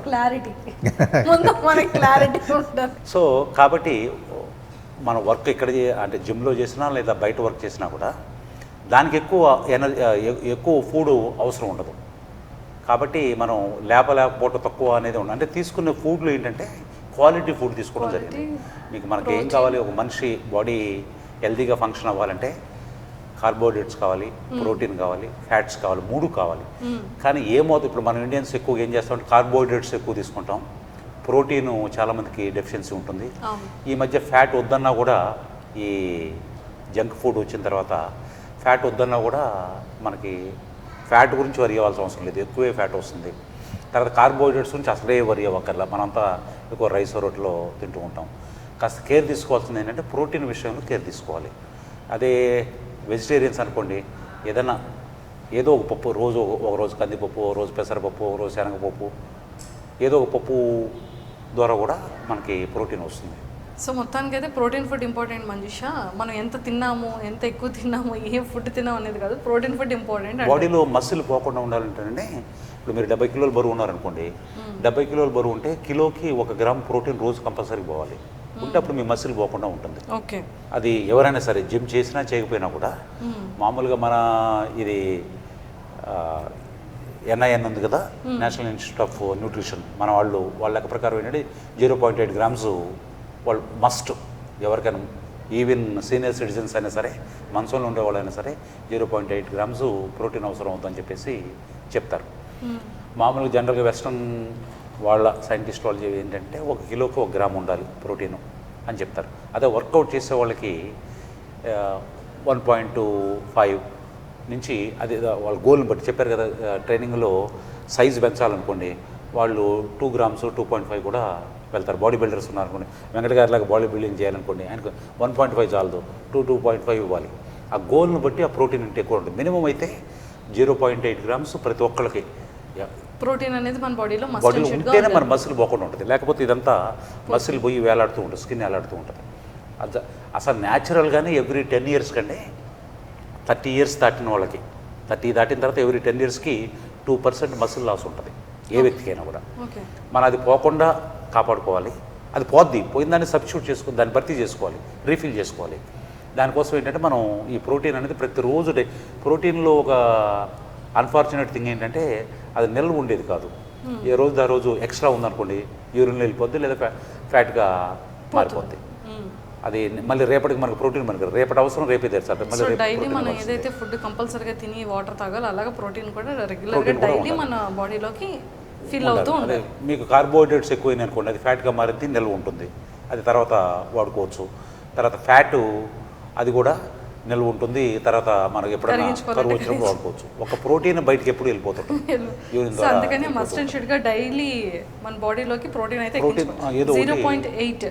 సో కాబట్టి మన వర్క్ ఇక్కడ అంటే జిమ్లో చేసినా లేదా బయట వర్క్ చేసినా కూడా దానికి ఎక్కువ ఫుడ్ అవసరం ఉండదు. కాబట్టి మనం లేకపోవటం తక్కువ అనేది ఉండదు. అంటే తీసుకునే ఫుడ్లో ఏంటంటే క్వాలిటీ ఫుడ్ తీసుకోవడం జరిగింది. మనకి ఏం కావాలి, ఒక మనిషి బాడీ హెల్తీగా ఫంక్షన్ అవ్వాలంటే కార్బోహైడ్రేట్స్ కావాలి, ప్రోటీన్ కావాలి, ఫ్యాట్స్ కావాలి, 3 కావాలి. కానీ ఏమవుతుంది, ఇప్పుడు మనం ఇండియన్స్ ఎక్కువ ఏం చేస్తామంటే కార్బోహైడ్రేట్స్ ఎక్కువ తీసుకుంటాం, ప్రోటీన్ చాలామందికి డెఫిషియన్సీ ఉంటుంది. ఈ మధ్య ఫ్యాట్ వద్దన్నా కూడా, ఈ జంక్ ఫుడ్ వచ్చిన తర్వాత ఫ్యాట్ వద్దన్నా కూడా మనకి ఫ్యాట్ గురించి వరి అవ్వాల్సిన అవసరం లేదు, ఎక్కువే ఫ్యాట్ వస్తుంది. తర్వాత కార్బోహైడ్రేట్స్ గురించి అసలే వరి అవ్వక్కర్లా, మనంతా ఎక్కువ రైస్ రోట్లో తింటూ ఉంటాం. కాస్త కేర్ తీసుకోవాల్సింది ఏంటంటే ప్రోటీన్ విషయంలో కేర్ తీసుకోవాలి. అదే వెజిటేరియన్స్ అనుకోండి, ఏదో ఒక పప్పు, ఒక రోజు కందిపప్పు, ఒక రోజు పెసరపప్పు, ఒక రోజు శనగపప్పు, ఏదో ఒక పప్పు ద్వారా కూడా మనకి ప్రోటీన్ వస్తుంది. సో మొత్తానికి అయితే ప్రోటీన్ ఫుడ్ ఇంపార్టెంట్ మంజుష. మనం ఎంత తిన్నాము, ఎంత ఎక్కువ తిన్నాము, ఏ ఫుడ్ తిన్నాము అనేది కాదు, ప్రోటీన్ ఫుడ్ ఇంపార్టెంట్. బాడీలో మసిల్ పోకుండా ఉండాలంటేనే, ఇప్పుడు మీరు 70 కిలోలు బరువు ఉన్నారనుకోండి, 70 కిలోల బరువు ఉంటే కిలోకి 1 గ్రామ్ ప్రోటీన్ రోజు కంపల్సరీ పోవాలి. ఉంటే అప్పుడు మీ మసిల్ పోకుండా ఉంటుంది. ఓకే. అది ఎవరైనా సరే జిమ్ చేసినా చేయకపోయినా కూడా మామూలుగా మన ఇది NIN ఉంది కదా, నేషనల్ ఇన్స్టిట్యూట్ ఆఫ్ న్యూట్రిషన్, మన వాళ్ళ లెక్క ప్రకారం ఏంటంటే 0.8 గ్రామ్స్ వాళ్ళు మస్ట్, ఎవరికైనా ఈవెన్ సీనియర్ సిటిజన్స్ అయినా సరే, మనసులో ఉండేవాళ్ళైనా సరే 0.8 గ్రామ్స్ ప్రోటీన్ అవసరం అవుతుందని చెప్పేసి చెప్తారు. మామూలుగా జనరల్గా వెస్ట్రన్ వాళ్ళ సైంటిస్ట్ వాళ్ళు ఏంటంటే 1 కిలోకి 1 గ్రామ్ ఉండాలి ప్రోటీను. అని చెప్తారు. అదే వర్కౌట్ చేసే వాళ్ళకి 1.25 నుంచి అది వాళ్ళ గోల్ని బట్టి చెప్పారు కదా. ట్రైనింగ్లో సైజు పెంచాలనుకోండి వాళ్ళు 2 గ్రామ్స్ 2.5 కూడా వెళ్తారు. బాడీ బిల్డర్స్ ఉన్నారనుకోండి, వెంకట గారిలాగా బాడీ బిల్డింగ్ చేయాలనుకోండి ఆయనకు 1.5 చాలదు, 2.5 ఇవ్వాలి. ఆ గోల్ని బట్టి ఆ ప్రోటీన్ ఇంటే ఎక్కువ ఉంటుంది. మినిమం అయితే 0.8 గ్రామ్స్ ప్రతి ఒక్కళ్ళకి ప్రోటీన్ అనేది మన బాడీలో బాడీలో ఉంటేనే మన మసిల్ పోకుండా ఉంటుంది. లేకపోతే ఇదంతా మసిల్ పోయి వేలాడుతూ ఉంటుంది, స్కిన్ వేలాడుతూ ఉంటుంది. అసలు న్యాచురల్గానే ఎవ్రీ 10 ఇయర్స్ కంటే 30 ఇయర్స్ దాటిన వాళ్ళకి 30 దాటిన తర్వాత ఎవ్రీ 10 ఇయర్స్కి 2% మసిల్ లాస్ ఉంటుంది ఏ వ్యక్తికైనా కూడా. మనం అది పోకుండా కాపాడుకోవాలి. అది పోయిన దాన్ని సబ్స్టిట్యూట్ చేసుకుని దాన్ని భర్తీ చేసుకోవాలి, రీఫిల్ చేసుకోవాలి. దానికోసం ఏంటంటే మనం ఈ ప్రోటీన్ అనేది ప్రతిరోజు ప్రోటీన్లో ఒక అన్ఫార్చునేట్ థింగ్ ఏంటంటే అది నిల్వ ఉండేది కాదు. ఏ రోజు ఆ రోజు ఎక్స్ట్రా ఉందనుకోండి యూరిన్ వెళ్ళిపోద్ది, లేదా ఫ్యాట్గా మారిపోద్ది. అది మళ్ళీ రేపటికి మనకు ప్రోటీన్ మనకి రేపటి అవసరం రేపే తెచ్చారు. మళ్ళీ డైలీ మనం ఏదైతే ఫుడ్ కంపల్సరీగా తిని వాటర్ తాగాలి, అలాగే ప్రోటీన్ కూడా రెగ్యులర్గా డైలీ మన బాడీలోకి ఫిల్ అవుతూ ఉంటుంది. మీకు కార్బోహైడ్రేట్స్ ఎక్కువైంది అనుకోండి, అది ఫ్యాట్గా మారింది, నిల్వ ఉంటుంది, అది తర్వాత వాడుకోవచ్చు. తర్వాత ఫ్యాటు అది కూడా నిల్వ ఉంటుంది, తర్వాత మనకి ఎప్పుడైనా కరువు వచ్చినప్పుడు వాడుకోవచ్చు. ఒక ప్రోటీన్ బయటకి ఎప్పుడు వెళ్ళిపోతుంది. అందుకని మస్ట్ అండ్ షుడ్ గా డైలీ మన బాడీలోకి ప్రోటీన్ అయితే 0.8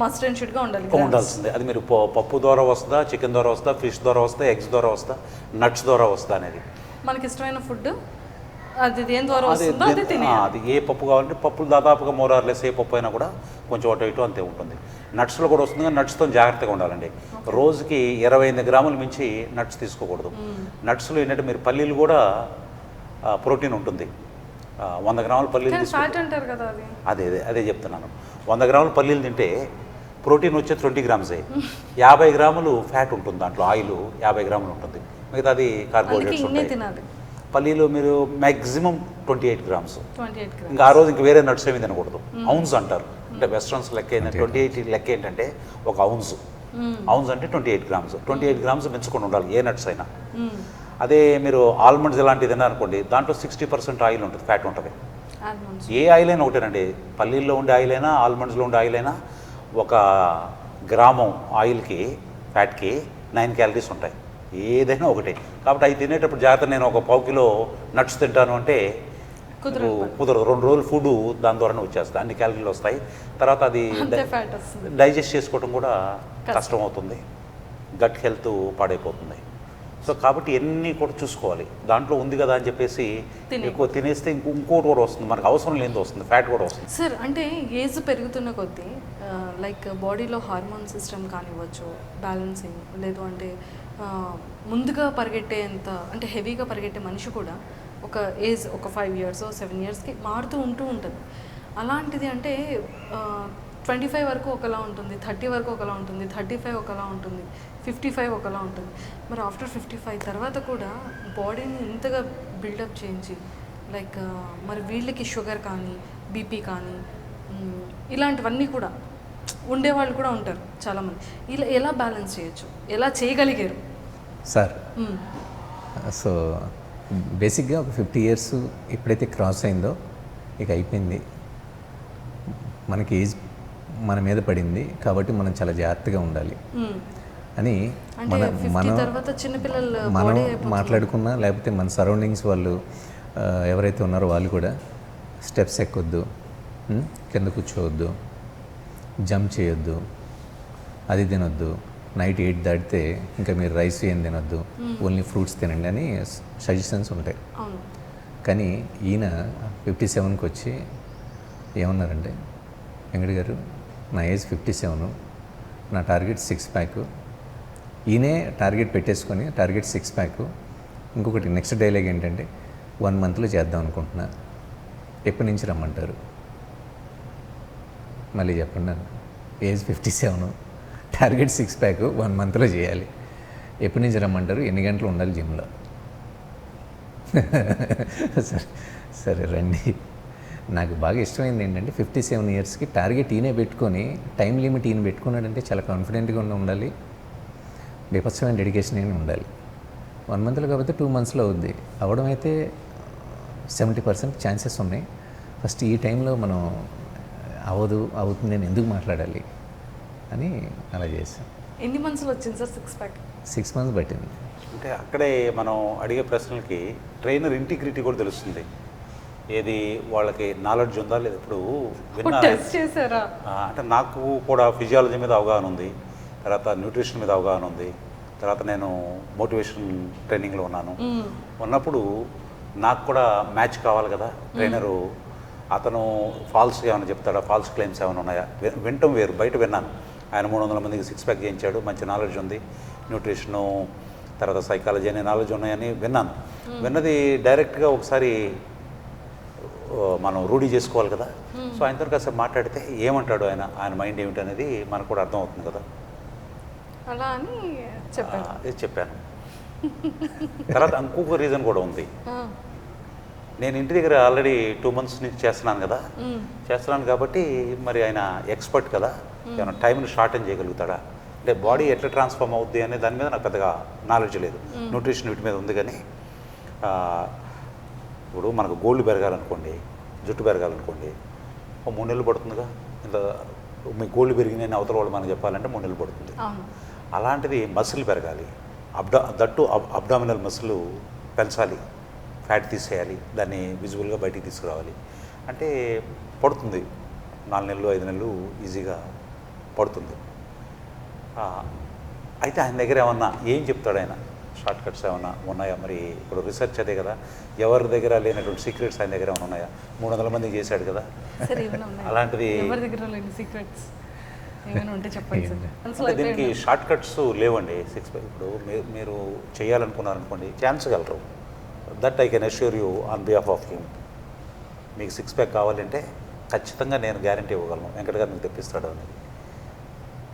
మస్ట్ అండ్ షుడ్ గా ఉండాల్సిందే. అది మీరు పప్పు ద్వారా వస్తుందా, చికెన్ ద్వారా వస్తుందా, ఫిష్ ద్వారా వస్తుందా, ఎగ్స్ ద్వారా వస్తుందా, నట్స్ ద్వారా వస్తుందా అనేది మనకి ఇష్టమైన ఫుడ్ అది దేని ద్వారా వస్తుందో అది తినేయాలి. అది ఏ పప్పు కావాలంటే పప్పులు దాదాపుగా మోరార్లెస్ ఏ పప్పు అయినా కూడా కొంచెం అటు ఇటు అంతే ఉంటుంది. నట్స్లో కూడా వస్తుంది, కానీ నట్స్తో జాగ్రత్తగా ఉండాలండి. రోజుకి 28 గ్రాములు మించి నట్స్ తీసుకోకూడదు. నట్స్లో ఏంటంటే మీరు పల్లీలు కూడా ప్రోటీన్ ఉంటుంది. 100 గ్రాముల పల్లీలు అంటారు కదా, అదే చెప్తున్నాను. 100 గ్రాముల పల్లీలు తింటే ప్రోటీన్ వచ్చే 20 గ్రామ్సే, 50 గ్రాములు ఫ్యాట్ ఉంటుంది దాంట్లో, ఆయిల్ 50 గ్రాములు ఉంటుంది, మిగతా అది కార్బోహైడ్రేట్స్ ఉంటాయి. పల్లీలు మీరు మ్యాక్సిమం 28 గ్రామ్స్. ఇంకా ఆ రోజు ఇంక వేరే నట్స్ ఏమి తినకూడదు. ఔన్స్ అంటారు, అంటే వెస్ట్రన్స్ లెక్క ఏంటంటే 28 లెక్క ఏంటంటే ఒక ఔన్స్ అంటే 28 గ్రామ్స్. 28 గ్రామ్స్ పెంచుకొని ఉండాలి ఏ నట్స్ అయినా. అదే మీరు ఆల్మండ్స్ ఇలాంటివి తిన్నారనుకోండి, దాంట్లో 60% ఆయిల్ ఉంటుంది, ఫ్యాట్ ఉంటుంది. ఏ ఆయిల్ అయినా ఒకటేనండి, పల్లీల్లో ఉండే ఆయిల్ అయినా ఆల్మండ్స్లో ఉండే ఆయిల్ అయినా 1 గ్రామం ఆయిల్కి ఫ్యాట్కి 9 క్యాలరీస్ ఉంటాయి. ఏదైనా ఒకటే. కాబట్టి అవి తినేటప్పుడు జాగ్రత్త. నేను ఒక 1/4 కిలో నట్స్ తింటాను అంటే కుదరదు. 2 రోజులు ఫుడ్ దాని ద్వారానే వచ్చేస్తుంది, అన్ని క్యాలరీలు వస్తాయి. తర్వాత అది డైజెస్ట్ చేసుకోవడం కూడా కష్టం అవుతుంది, గట్ హెల్త్ పాడైపోతుంది. సో కాబట్టి ఎన్ని కూడా చూసుకోవాలి. దాంట్లో ఉంది కదా అని చెప్పేసి ఎక్కువ తినేస్తే ఇంకోటి కూడా వస్తుంది, మనకు అవసరం లేనిది వస్తుంది, ఫ్యాట్ కూడా వస్తుంది. సార్ అంటే ఏజ్ పెరుగుతున్న కొద్దీ లైక్ బాడీలో హార్మోన్ సిస్టమ్ కానివ్వచ్చు, బ్యాలెన్సింగ్, లేదు అంటే ముందుగా పరిగెట్టేంత అంటే హెవీగా పరిగెట్టే మనిషి కూడా ఒక ఏజ్ ఒక 5 ఇయర్స్ 7 ఇయర్స్కి మారుతూ ఉంటుంది. అలాంటిది అంటే 25 వరకు ఒకలా ఉంటుంది, 30 వరకు ఒకలా ఉంటుంది, 35 ఒకలా ఉంటుంది, 55 ఒకలా ఉంటుంది. మరి ఆఫ్టర్ 55 తర్వాత కూడా బాడీని ఇంతగా బిల్డప్ చేయించి లైక్ మరి వీళ్ళకి షుగర్ కానీ బీపీ కానీ ఇలాంటివన్నీ కూడా ఉండేవాళ్ళు కూడా ఉంటారు చాలామంది. ఇలా ఎలా బ్యాలెన్స్ చేయొచ్చు, ఎలా చేయగలిగారు సార్? సో బేసిక్గా ఒక 50 ఇయర్స్ ఎప్పుడైతే క్రాస్ అయిందో ఇక అయిపోయింది, మనకి ఏజ్ మన మీద పడింది కాబట్టి మనం చాలా జాగ్రత్తగా ఉండాలి అని మనం మాట్లాడుకున్నా, లేకపోతే మన సరౌండింగ్స్ వాళ్ళు ఎవరైతే ఉన్నారో వాళ్ళు కూడా స్టెప్స్ ఎక్కొద్దు, కింద కూర్చోవద్దు, జంప్ చేయొద్దు, అది తినొద్దు, నైట్ 8 దాటితే ఇంకా మీరు రైస్ ఏం తినొద్దు, ఓన్లీ ఫ్రూట్స్ తినండి అని సజెషన్స్ ఉంటాయి. కానీ ఈయన 57కి వచ్చి ఏమన్నారంటే, వెంకట గారు నా ఏజ్ 57, నా టార్గెట్ 6 ప్యాక్. ఈయనే టార్గెట్ పెట్టేసుకొని టార్గెట్ 6 ప్యాక్. ఇంకొకటి నెక్స్ట్ డైలాగ్ ఏంటంటే 1 మంత్లో చేద్దాం అనుకుంటున్నా, ఎప్పటి నుంచి రమ్మంటారు? మళ్ళీ చెప్పండి. ఏజ్ 57, టార్గెట్ 6 ప్యాక్, 1 మంత్లో చేయాలి, ఎప్పటి నుంచి రమ్మంటారు? ఎన్ని గంటలు ఉండాలి జిమ్లో? సరే రండి. నాకు బాగా ఇష్టమైంది ఏంటంటే 57 ఇయర్స్కి టార్గెట్ ఈయనే పెట్టుకొని టైం లిమిట్ ఈయన పెట్టుకున్నాడంటే చాలా కాన్ఫిడెంట్గా ఉండాలి, బీభత్సమైన డెడికేషన్ అయినా ఉండాలి. 1 మంత్లో కాకపోతే 2 మంత్స్లో అవుద్ది. అవడం అయితే 70% ఛాన్సెస్ ఉన్నాయి. ఫస్ట్ ఈ టైంలో మనం అవుతుంది నేను ఎందుకు మాట్లాడాలి? అని అలా చేశాను. ఎన్ని మంత్స్లో వచ్చింది సార్ 6 ప్యాక్? 6 మంత్స్ పట్టింది. అంటే అక్కడే మనం అడిగే ప్రశ్నలకి ట్రైనర్ ఇంటిగ్రిటీ కూడా తెలుస్తుంది. ఏది వాళ్ళకి నాలెడ్జ్ ఉందా లేదా. ఇప్పుడు విన్నా టెస్ట్ చేశారా? అంటే నాకు కూడా ఫిజియాలజీ మీద అవగాహన ఉంది, తర్వాత న్యూట్రిషన్ మీద అవగాహన ఉంది, తర్వాత నేను మోటివేషన్ ట్రైనింగ్లో ఉన్నాను. ఉన్నప్పుడు నాకు కూడా మ్యాచ్ కావాలి కదా. ట్రైనరు అతను ఫాల్స్ ఏమైనా చెప్తాడా, ఫాల్స్ క్లెయిమ్స్ ఏమైనా ఉన్నాయా, వినటం వేరు. బయట విన్నాను ఆయన 300 మందికి 6 ప్యాక్ చేయించాడు, మంచి నాలెడ్జ్ ఉంది, న్యూట్రిషను తర్వాత సైకాలజీ అనే నాలెడ్జ్ ఉన్నాయని విన్నాను. విన్నది డైరెక్ట్గా ఒకసారి మనం రూఢీ చేసుకోవాలి కదా. సో ఆయనతో కాసేపు మాట్లాడితే ఏమంటాడు ఆయన మైండ్ ఏమిటి అనేది మనకు కూడా అర్థం అవుతుంది కదా. అలా అని చెప్పాను. ఇది చెప్పాను. తర్వాత ఇంకొక రీజన్ కూడా ఉంది. నేను ఇంటి దగ్గర ఆల్రెడీ 2 మంత్స్ నుంచి చేస్తున్నాను కాబట్టి మరి ఆయన ఎక్స్పర్ట్ కదా, ఏమైనా టైంని షార్టెన్ చేయగలుగుతాడా, అంటే బాడీ ఎట్లా ట్రాన్స్ఫార్మ్ అవుద్ది అనే దాని మీద నాకు పెద్దగా నాలెడ్జ్ లేదు. న్యూట్రిషన్ వీటి మీద ఉంది కానీ ఇప్పుడు మనకు గోల్డ్ పెరగాలనుకోండి, జుట్టు పెరగాలనుకోండి, 3 నెలలు పడుతుందిగా. ఇంత మీ గోల్డ్ పెరిగిన అవతల వాళ్ళు మనకు చెప్పాలంటే 3 నెలలు పడుతుంది. అలాంటిది మసిల్ పెరగాలి, దట్టు అబ్డామినల్ మసిల్ పెంచాలి, ఫ్యాట్ తీసేయాలి, దాన్ని విజువల్గా బయటికి తీసుకురావాలి అంటే పడుతుంది 4 నెలలు 5 నెలలు ఈజీగా పడుతుంది. అయితే ఆయన దగ్గర ఏమన్నా ఏం చెప్తాడు ఆయన, షార్ట్ కట్స్ ఏమన్నా ఉన్నాయా? మరి ఇప్పుడు రీసెర్చ్ అదే కదా, ఎవరి దగ్గర లేనటువంటి సీక్రెట్స్ ఆయన దగ్గర ఏమైనా ఉన్నాయా? 300 మందికి చేశాడు కదా. అలాంటిది అంటే దీనికి షార్ట్ కట్స్ లేవండి. 6 ప్యాక్ ఇప్పుడు మీరు చేయాలనుకున్నారనుకోండి, ఛాన్స్ గలరు. That I can assure you on behalf of him. మీకు 6 ప్యాక్ కావాలంటే ఖచ్చితంగా నేను గ్యారంటీ ఇవ్వగలను, వెంకట గారు మీకు తెప్పిస్తాడు అనేది.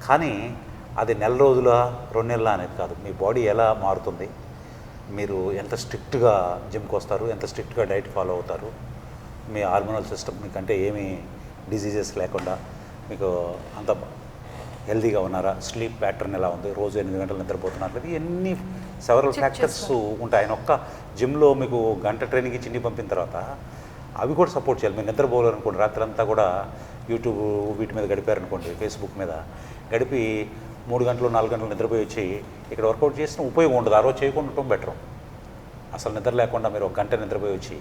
కానీ అది నెల రోజుల 2 నెలల అనేది కాదు. మీ బాడీ ఎలా మారుతుంది, మీరు ఎంత స్ట్రిక్ట్గా జిమ్కి వస్తారు, ఎంత స్ట్రిక్ట్గా డైట్ ఫాలో అవుతారు, మీ హార్మోనల్ సిస్టమ్ మీకంటే ఏమీ డిసీజెస్ లేకుండా మీకు అంత హెల్తీగా ఉన్నారా, స్లీప్ ప్యాటర్న్ ఎలా ఉంది, రోజు 8 గంటలు నిద్రపోతున్నారు, ఇది ఎన్ని సెవరల్ ఫ్యాక్టర్స్ ఉంటాయి. ఆయన ఒక్క జిమ్లో మీకు గంట ట్రైనింగ్ ఇచ్చి ఇంటికి పంపిన తర్వాత అవి కూడా సపోర్ట్ చేయాలి. మీరు నిద్రపోలేరు అనుకోండి, రాత్రి అంతా కూడా యూట్యూబ్ వీటి మీద గడిపారనుకోండి, ఫేస్బుక్ మీద గడిపి 3 గంటలు 4 గంటలు నిద్రపోయి వచ్చి ఇక్కడ వర్కౌట్ చేసిన ఉపయోగం ఉండదు. ఆ రోజు చేయకుండా ఉండటం బెటర్. అసలు నిద్ర లేకుండా మీరు 1 గంట నిద్రపోయి వచ్చి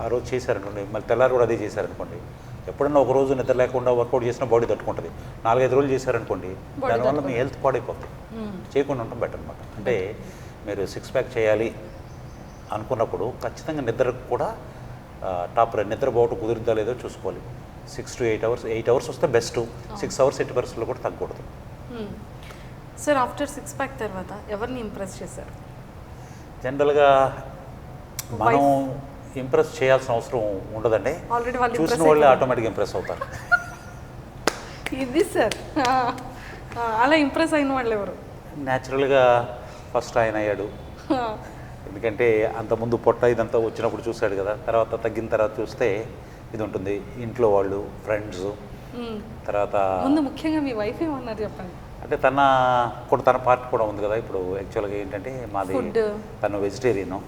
ఆ రోజు చేశారనుకోండి, మళ్ళీ తెల్లారు కూడా అదే చేశారనుకోండి, ఎప్పుడన్నా ఒక రోజు నిద్ర లేకుండా వర్కౌట్ చేసినా బాడీ తట్టుకుంటుంది. 4-5 రోజులు చేశారనుకోండి, దానివల్ల మీ హెల్త్ పాడైపోతుంది. చేయకుండా ఉండటం బెటర్ అనమాట. అంటే మీరు 6 ప్యాక్ చేయాలి అనుకున్నప్పుడు ఖచ్చితంగా నిద్రకు కూడా టాప్ నిద్రపోవటం కుదురుతుందా లేదో చూసుకోవాలి. 6 to 8 hours, 8 hours వస్తే బెస్ట్. 6 hours 8% కూడా తగ్గకూడదు. సార్ ఆఫ్టర్ 6 ప్యాక్ తర్వాత ఎవరిని ఇంప్రెస్ చేశారు? జనరల్గా మనం ఇంప్రెస్ చేయాల్సిన అవసరం ఉండదండి, చూసిన వాళ్ళే ఆటోమేటిక్గా ఇంప్రెస్ అవుతారు. ఇది సార్ అలా ఇంప్రెస్ అయిన వాళ్ళు ఎవరు? న్యాచురల్గా ఫస్ట్ ఆయన అయ్యాడు. ఎందుకంటే అంతకుముందు పొట్ట ఇదంతా వచ్చినప్పుడు చూశాడు కదా, తర్వాత తగ్గిన తర్వాత చూస్తే ఇది ఉంటుంది. ఇంట్లో వాళ్ళు, ఫ్రెండ్స్, తర్వాత ముందు ముఖ్యంగా మీ వైఫ్ ఏమన్నారు చెప్పండి. అంటే తన పార్ట్ కూడా ఉంది కదా. ఇప్పుడు యాక్చువల్గా ఏంటంటే మాది తను వెజిటేరియను.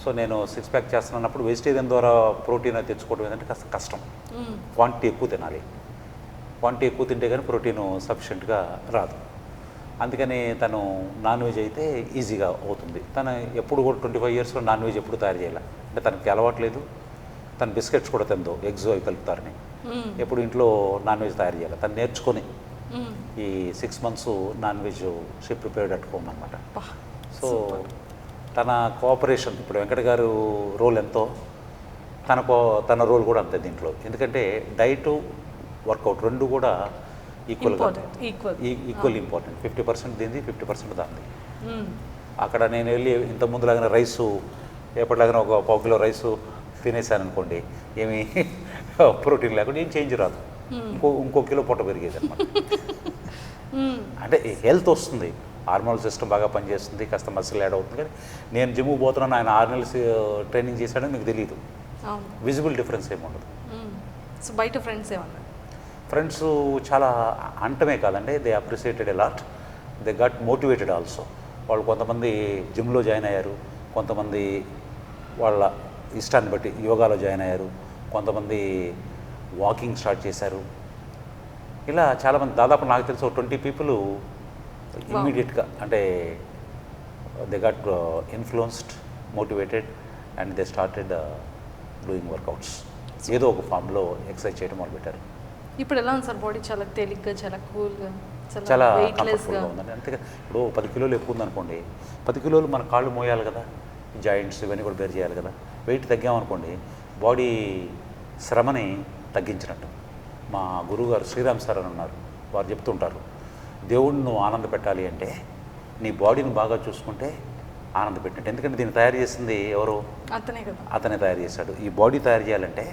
సో నేను 6 ప్యాక్ చేస్తున్నప్పుడు వెజిటేరియన్ ద్వారా ప్రోటీన్ అది తెచ్చుకోవడం ఏంటంటే కాస్త కష్టం. క్వాంటిటీ ఎక్కువ తినాలి. క్వాంటిటీ ఎక్కువ తింటే కానీ ప్రోటీన్ సఫిషియెంట్గా రాదు. అందుకని తను నాన్ వెజ్ అయితే ఈజీగా అవుతుంది. తను ఎప్పుడు కూడా 25 yearsలో నాన్ వెజ్ ఎప్పుడు తయారు చేయాలి. అంటే తనకి అలవాట్లేదు. తను బిస్కెట్స్ కూడా తిందో, ఎగ్స్ అవి కలుపుతారని. ఎప్పుడు ఇంట్లో నాన్ వెజ్ తయారు చేయాలి. తను నేర్చుకొని ఈ 6 months non veg she prepared అట్టుకోమన్నమాట. సో తన కోఆపరేషన్, ఇప్పుడు వెంకట గారు రోల్ ఎంతో తన రోల్ కూడా అంతే దీంట్లో. ఎందుకంటే డైటు వర్కౌట్ రెండు కూడా ఈక్వల్ ఇంపార్టెంట్. 50% దీనిది, 50% దాన్ని. అక్కడ నేను వెళ్ళి ఇంత ముందులాగానే రైసు ఎప్పటిలాగానే ఒక 1 కిలో రైసు తినేసాను అనుకోండి, ఏమి ప్రోటీన్ లేకుండా ఏం చేంజ్ రాదు. ఇంకో కిలో పొట్ట పెరిగేది అనమాట. అంటే హెల్త్ వస్తుంది, హార్మోనల్ సిస్టమ్ బాగా పనిచేస్తుంది, కాస్త మసిల్ యాడ్ అవుతుంది. కానీ నేను జిమ్కి పోతున్నాను, ఆయన 6 నెలలు ట్రైనింగ్ చేశాడని మీకు తెలియదు. విజిబుల్ డిఫరెన్స్ ఏమి ఉండదు. సో బయట ఫ్రెండ్స్ ఏమన్నా? ఫ్రెండ్స్ చాలా అంటమే కాదండి, they appreciated a lot, they gut motivated also. వాళ్ళు కొంతమంది జిమ్లో జాయిన్ అయ్యారు, కొంతమంది వాళ్ళ ఇష్టాన్ని బట్టి యోగాలో జాయిన్ అయ్యారు, కొంతమంది వాకింగ్ స్టార్ట్ చేశారు, ఇలా చాలామంది దాదాపు నాకు తెలిసి ఒక 20 పీపుల్ ఇమ్మీడియట్గా అంటే they gut influenced motivated and they started doing workouts. ఏదో ఒక ఫామ్లో ఎక్సర్సైజ్ చేయడం మొదలుపెట్టారు. ఇప్పుడు ఎలా ఉంది సార్ బాడీ? చాలా తేలిగ్గా, చాలా కూల్గా, చాలా వెయిట్లెస్గా. కంఫర్టబుల్గా ఉందండి. అంతే ఇప్పుడు 10 కిలోలు ఎక్కువ ఉందనుకోండి, 10 కిలోలు మన కాళ్ళు మోయాలి కదా, జాయింట్స్ ఇవన్నీ కూడా బేర్ చేయాలి కదా. వెయిట్ తగ్గామనుకోండి బాడీ శ్రమని తగ్గించినట్టు. మా గురువుగారు శ్రీరామ్ సార్ అని ఉన్నారు, వారు చెప్తుంటారు, దేవుడిని నువ్వు ఆనంద పెట్టాలి అంటే నీ బాడీని బాగా చూసుకుంటే ఆనంద పెట్టినట్టు. ఎందుకంటే దీన్ని తయారు చేసింది ఎవరు? అతనే కదా. అతనే తయారు చేశాడు. ఈ బాడీ తయారు చేయాలంటే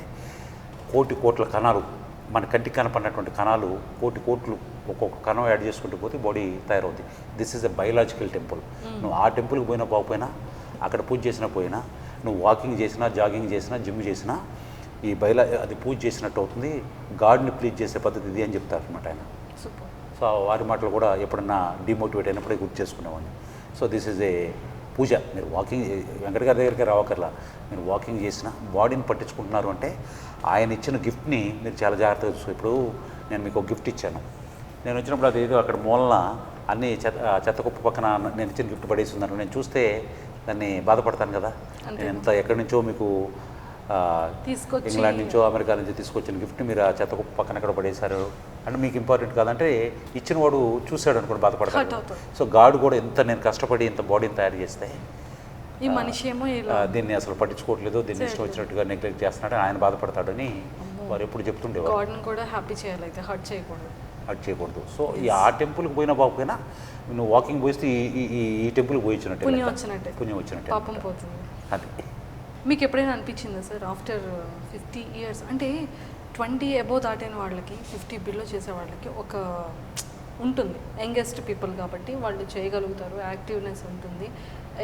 కోట్ల కణాలు, మన కంటికి కనపడినటువంటి కణాలు కోట్లు ఒక్కొక్క కణం యాడ్ చేసుకుంటూ పోతే బాడీ తయారవుతుంది. This is a biological temple. నువ్వు ఆ టెంపుల్కి పోయినా పోకపోయినా, అక్కడ పూజ చేసినా పోయినా, నువ్వు వాకింగ్ చేసినా, జాగింగ్ చేసినా, జిమ్ చేసినా ఈ అది పూజ చేసినట్టు అవుతుంది. గాడ్ని ప్లీజ్ చేసే పద్ధతి ఇది అని చెప్తారు అనమాట ఆయన. సూపర్. సో వారి మాటలు కూడా ఎప్పుడన్నా డిమోటివేట్ అయినప్పుడే గుర్తు చేసుకునేవాడిని. సో దిస్ ఈజ్ ఏ పూజ. మీరు వాకింగ్ వెంకట గారి దగ్గరికి రావకర్లా, మీరు వాకింగ్ చేసిన బాడీని పట్టించుకుంటున్నారు అంటే ఆయన ఇచ్చిన గిఫ్ట్ని మీరు చాలా జాగ్రత్తగా చూసుకో. ఇప్పుడు నేను మీకు ఒక గిఫ్ట్ ఇచ్చాను, నేను వచ్చినప్పుడు అది ఏదో అక్కడ మూలన అన్ని చెత్త కుప్ప పక్కన నేను ఇచ్చిన గిఫ్ట్ పడేసి ఉందనుకో, నేను చూస్తే దాన్ని బాధపడతాను కదా. నేను ఎంత ఎక్కడి నుంచో మీకు తీసుకొచ్చి, ఇంగ్లాండ్ నుంచో అమెరికా నుంచి తీసుకొచ్చిన గిఫ్ట్ని మీరు ఆ చెత్త కుప్ప పక్కన ఎక్కడ పడేశారు అంటే మీకు ఇంపార్టెంట్ కాదంటే ఇచ్చిన వాడు చూశాడు అనుకోండి బాధపడతాడు. సో గాడ్ కూడా ఎంత నేను కష్టపడి ఇంత బాడీని తయారు చేస్తే ఈ మనిషి ఏమో దీన్ని అసలు పట్టించుకోవట్లేదు, దీన్ని ఇష్టం వచ్చినట్టుగా నెగ్లెక్ట్ చేస్తున్నాడు, ఆయన బాధపడతాడని వారు ఎప్పుడు చెప్తుండేవారు. గాడ్ని కూడా హ్యాపీ చేయాలి, అయితే హర్ట్ చేయకూడదు. సో ఆ టెంపుల్కి పోయినా బాగుపోయినా నువ్వు వాకింగ్ పోయిస్తే ఈ టెంపుల్కి పోయించినట్టు పుణ్యం వచ్చినట్టు పాపం పోతుంది. అది మీకు ఎప్పుడైనా అనిపించిందా సార్ ఆఫ్టర్ 50 years అంటే 20 అబోవ్ దాటిన వాళ్ళకి, 50 బిలో చేసే వాళ్ళకి ఒక ఉంటుంది, యంగెస్ట్ పీపుల్ కాబట్టి వాళ్ళు చేయగలుగుతారు, యాక్టివ్నెస్ ఉంటుంది,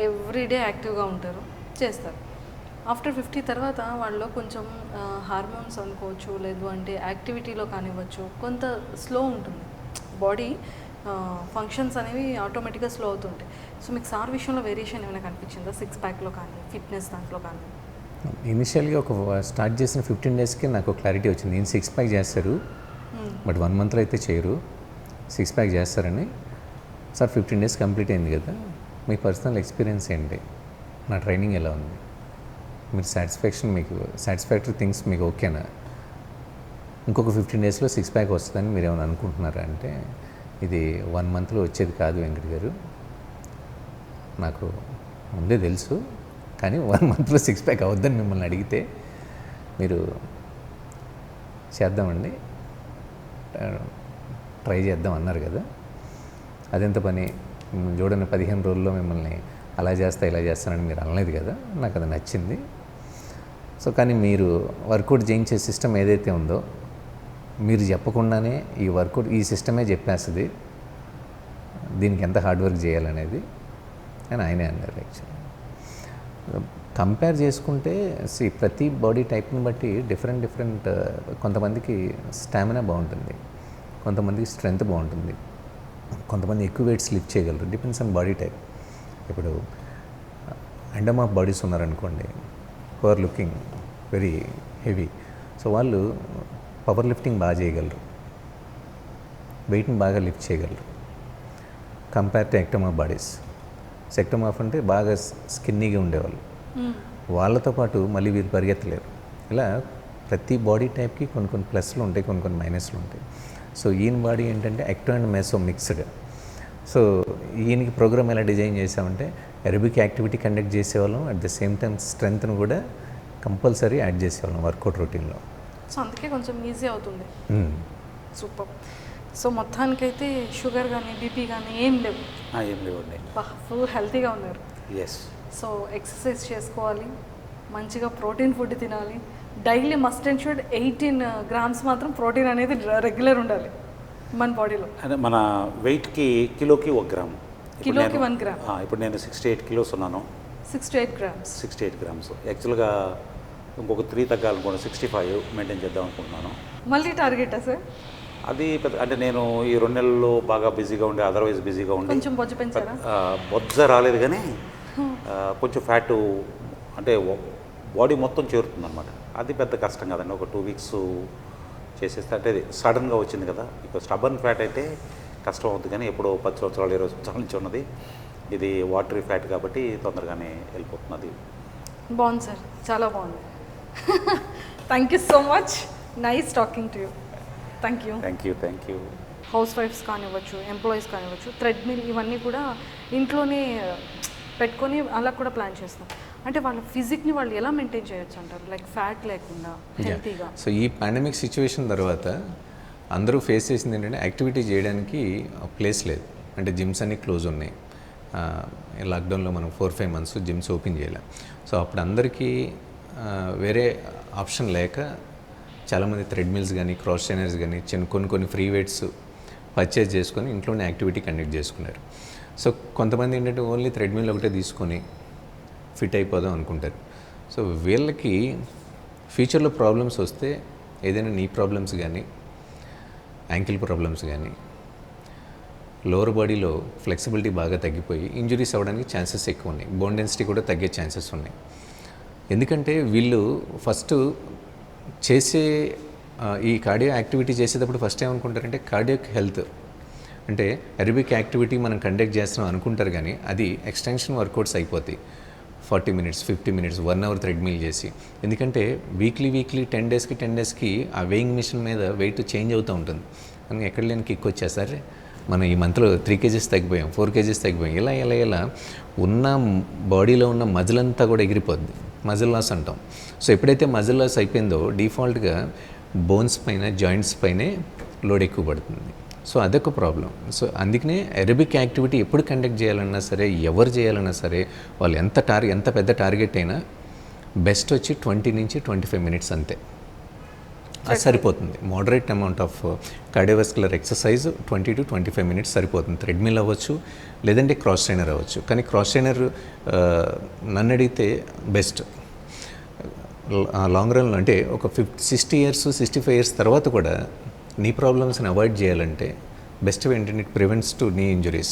ఎవ్రీడే యాక్టివ్గా ఉంటారు, చేస్తారు. ఆఫ్టర్ 50 తర్వాత వాళ్ళు కొంచెం హార్మోన్స్ అనుకోవచ్చు, లేదు అంటే యాక్టివిటీలో కానివ్వచ్చు, కొంత స్లో ఉంటుంది బాడీ ఫంక్షన్స్ అనేవి ఆటోమేటిక్గా స్లో అవుతుంటాయి. సో మీకు సార్ విషయంలో వేరియేషన్ ఏమైనా కనిపించిందా? 6 ప్యాక్లో కానీ, ఫిట్నెస్ దాంట్లో కానీ? ఇనిషియల్గా ఒక స్టార్ట్ చేసిన 15 daysకి నాకు క్లారిటీ వచ్చింది. నేను 6 pack చేస్తారు, బట్ 1 monthలో అయితే చేయరు, 6 pack చేస్తారని. సార్ 15 days కంప్లీట్ అయింది కదా, మీ పర్సనల్ ఎక్స్పీరియన్స్ ఏంటి, నా ట్రైనింగ్ ఎలా ఉంది, మీరు మీకు సాటిస్ఫాక్టరీ థింగ్స్ మీకు ఓకేనా, ఇంకొక 15 daysలో 6 pack వస్తుందని మీరు ఏమైనా అనుకుంటున్నారా అంటే, ఇది 1 monthలో వచ్చేది కాదు వెంకట్ గారు, నాకు ముందే తెలుసు, కానీ 1 monthలో 6 pack అవద్దని మిమ్మల్ని అడిగితే మీరు చేద్దామండి, ట్రై చేద్దాం అన్నారు కదా, అదెంత పని, చూడండి 15 రోజుల్లో మిమ్మల్ని అలా చేస్తా ఇలా చేస్తానని మీరు అనలేదు కదా, నాకు అది నచ్చింది. సో కానీ మీరు వర్కౌట్ చేయించే సిస్టమ్ ఏదైతే ఉందో మీరు చెప్పకుండానే ఈ వర్కౌట్ ఈ సిస్టమే చెప్పేస్తుంది దీనికి ఎంత హార్డ్ వర్క్ చేయాలనేది అని ఆయనే అన్నారు. యాక్చువల్లీ కంపేర్ చేసుకుంటే ప్రతి బాడీ టైప్ని బట్టి డిఫరెంట్ కొంతమందికి స్టామినా బాగుంటుంది, కొంతమందికి స్ట్రెంగ్త్ బాగుంటుంది, కొంతమంది ఎక్కువ వెయిట్స్ లిఫ్ట్ చేయగలరు, డిపెండ్స్ ఆన్ బాడీ టైప్. ఇప్పుడు అండమ్ ఆఫ్ బాడీస్ ఉన్నారనుకోండి, who are looking very heavy, so వాళ్ళు పవర్ లిఫ్టింగ్ బాగా చేయగలరు, వెయిట్ని బాగా లిఫ్ట్ చేయగలరు compare to ectomorph bodies. Ectomorph అంటే బాగా స్కిన్నీగా ఉండేవాళ్ళు, వాళ్ళతో పాటు మళ్ళీ వీరు పరిగెత్తలేరు. ఇలా ప్రతి బాడీ టైప్కి కొన్ని ప్లస్లు ఉంటాయి, కొన్ని మైనస్లు ఉంటాయి. సో ఈయన బాడీ ఏంటంటే ecto and meso mixed. So ఈయనకి ప్రోగ్రామ్ ఎలా డిజైన్ చేసామంటే ఎరోబిక్ యాక్టివిటీ కండక్ట్ చేసేవాళ్ళం, అట్ ద సేమ్ టైం స్ట్రెంగ్త్ను కూడా కంపల్సరీ యాడ్ చేసేవాళ్ళం వర్కౌట్ రొటీన్లో. సో అందుకే కొంచెం ఈజీ అవుతుంది. సూపర్. సో మొత్తానికైతే షుగర్ కానీ బీపీ కానీ ఏం లేవండి, ఫుల్ హెల్తీగా ఉన్నారు. ఎస్. సో ఎక్సర్సైజ్ చేసుకోవాలి, మంచిగా ప్రోటీన్ ఫుడ్ తినాలి, daily must and should 18 grams మాత్రం ప్రోటీన్ అనేది రెగ్యులర్ ఉండాలి మన బాడీలో. అంటే మన వెయిట్కి కిలోకి 1 గ్రామ్, కిలోకి 1 gram. ఇప్పుడు నేను 68 kilos ఉన్నాను. 6 to 8 grams. 68 grams. యాక్చువల్గా ఇంకొక 3 తగ్గాలనుకోండి, 65 మెయింటైన్ చేద్దాం అనుకుంటున్నాను. మళ్ళీ టార్గెటా సార్? అది అంటే నేను ఈ 2 నెలల్లో బాగా బిజీగా ఉండే, అదర్వైజ్ బిజీగా ఉండి కొంచెం బొజ్జ పెంచారా? బొజ్జ రాలేదు కానీ కొంచెం ఫ్యాటు అంటే బాడీ మొత్తం చేరుతుంది అనమాట. అది పెద్ద కష్టం కదండి. ఒక 2 weeks చేసేస్తే అంటే ఇది సడన్గా వచ్చింది కదా. ఇక స్టబర్న్ ఫ్యాట్ అయితే కష్టం అవుతుంది, కానీ ఎప్పుడో 10 సంవత్సరాలు 20 సంవత్సరాల నుంచి ఉన్నది. ఇది వాటరీ ఫ్యాట్ కాబట్టి తొందరగానే వెళ్ళిపోతున్నది. బాగుంది సార్, చాలా బాగుంది. Thank you so much, nice talking to you. Thank you. Thank you. హౌస్ వైఫ్స్ కానివ్వచ్చు, ఎంప్లాయీస్ కానివ్వచ్చు, థ్రెడ్మిల్ ఇవన్నీ కూడా ఇంట్లోనే పెట్టుకొని అలా కూడా ప్లాన్ చేస్తాం. అంటే వాళ్ళ ఫిజిక్ని వాళ్ళు ఎలా మెయింటైన్ చేయొచ్చు అంటారు, లైక్ ఫ్యాట్ లేకుండా హెల్తీగా? సో ఈ పాండమిక్ సిచ్యువేషన్ తర్వాత అందరూ ఫేస్ చేసింది ఏంటంటే యాక్టివిటీ చేయడానికి ప్లేస్ లేదు. అంటే జిమ్స్ అన్నీ క్లోజ్ ఉన్నాయి. లాక్డౌన్లో మనం 4-5 months జిమ్స్ ఓపెన్ చేయలేం. సో అప్పుడు అందరికీ వేరే ఆప్షన్ లేక చాలామంది థ్రెడ్మిల్స్ కానీ క్రాస్ ట్రైనర్స్ కానీ కొన్ని ఫ్రీ వెయిట్స్ పర్చేజ్ చేసుకొని ఇంట్లోనే యాక్టివిటీ కండక్ట్ చేసుకున్నారు. సో కొంతమంది ఏంటంటే ఓన్లీ థ్రెడ్మిల్ ఒకటే తీసుకొని ఫిట్ అయిపోదాం అనుకుంటారు. సో వీళ్ళకి ఫ్యూచర్లో ప్రాబ్లమ్స్ వస్తే ఏదైనా నీ ప్రాబ్లమ్స్ కానీ యాంకిల్ ప్రాబ్లమ్స్ కానీ లోవర్ బాడీలో ఫ్లెక్సిబిలిటీ బాగా తగ్గిపోయి ఇంజురీస్ అవ్వడానికి ఛాన్సెస్ ఎక్కువ ఉన్నాయి. బోన్ డెన్సిటీ కూడా తగ్గే ఛాన్సెస్ ఉన్నాయి. ఎందుకంటే వీళ్ళు ఫస్ట్ చేసే ఈ కార్డియో యాక్టివిటీ చేసేటప్పుడు ఫస్ట్ ఏమనుకుంటారంటే కార్డియాక్ హెల్త్ అంటే ఎరోబిక్ యాక్టివిటీ మనం కండక్ట్ చేస్తున్నాం అనుకుంటారు, కానీ అది ఎక్స్టెన్షన్ వర్కౌట్స్ అయిపోతాయి. 40 minutes 50 minutes 1 hour థ్రెడ్మిల్ చేసి. ఎందుకంటే వీక్లీ 10 daysకి ఆ వెయింగ్ మిషన్ మీద వెయిట్ చేంజ్ అవుతూ ఉంటుంది. కానీ ఎక్కడ లేని కిక్ వచ్చేసరి మనం ఈ మంత్లో 3 kgs తగ్గిపోయాం, 4 kgs తగ్గిపోయాం, ఇలా ఉన్న బాడీలో ఉన్న మజిల్ అంతా కూడా ఎగిరిపోద్ది. మజిల్ లాస్ అంటాం. సో ఎప్పుడైతే మజిల్ లాస్ అయిపోయిందో డిఫాల్ట్గా బోన్స్ పైన జాయింట్స్ పైనే లోడ్ ఎక్కువ పడుతుంది. సో అదొక ప్రాబ్లం. సో అందుకనే ఎరోబిక్ యాక్టివిటీ ఎప్పుడు కండక్ట్ చేయాలన్నా సరే, ఎవరు చేయాలన్నా సరే, వాళ్ళు ఎంత పెద్ద టార్గెట్ అయినా బెస్ట్ వచ్చి 20 నుంచి 25 minutes అంతే, అది సరిపోతుంది. Moderate amount of cardiovascular exercise 20 to 25 minutes సరిపోతుంది. థ్రెడ్మిల్ అవ్వచ్చు, లేదంటే క్రాస్ ట్రైనర్ అవ్వచ్చు. కానీ క్రాస్ ట్రైనర్ నన్ను అడిగితే బెస్ట్. లాంగ్ రన్లో అంటే ఒక 60 years 65 years తర్వాత కూడా నీ ప్రాబ్లమ్స్ని అవాయిడ్ చేయాలంటే బెస్ట్ వే ఏంటంటే ఇట్ ప్రివెంట్స్ టు నీ ఇంజురీస్.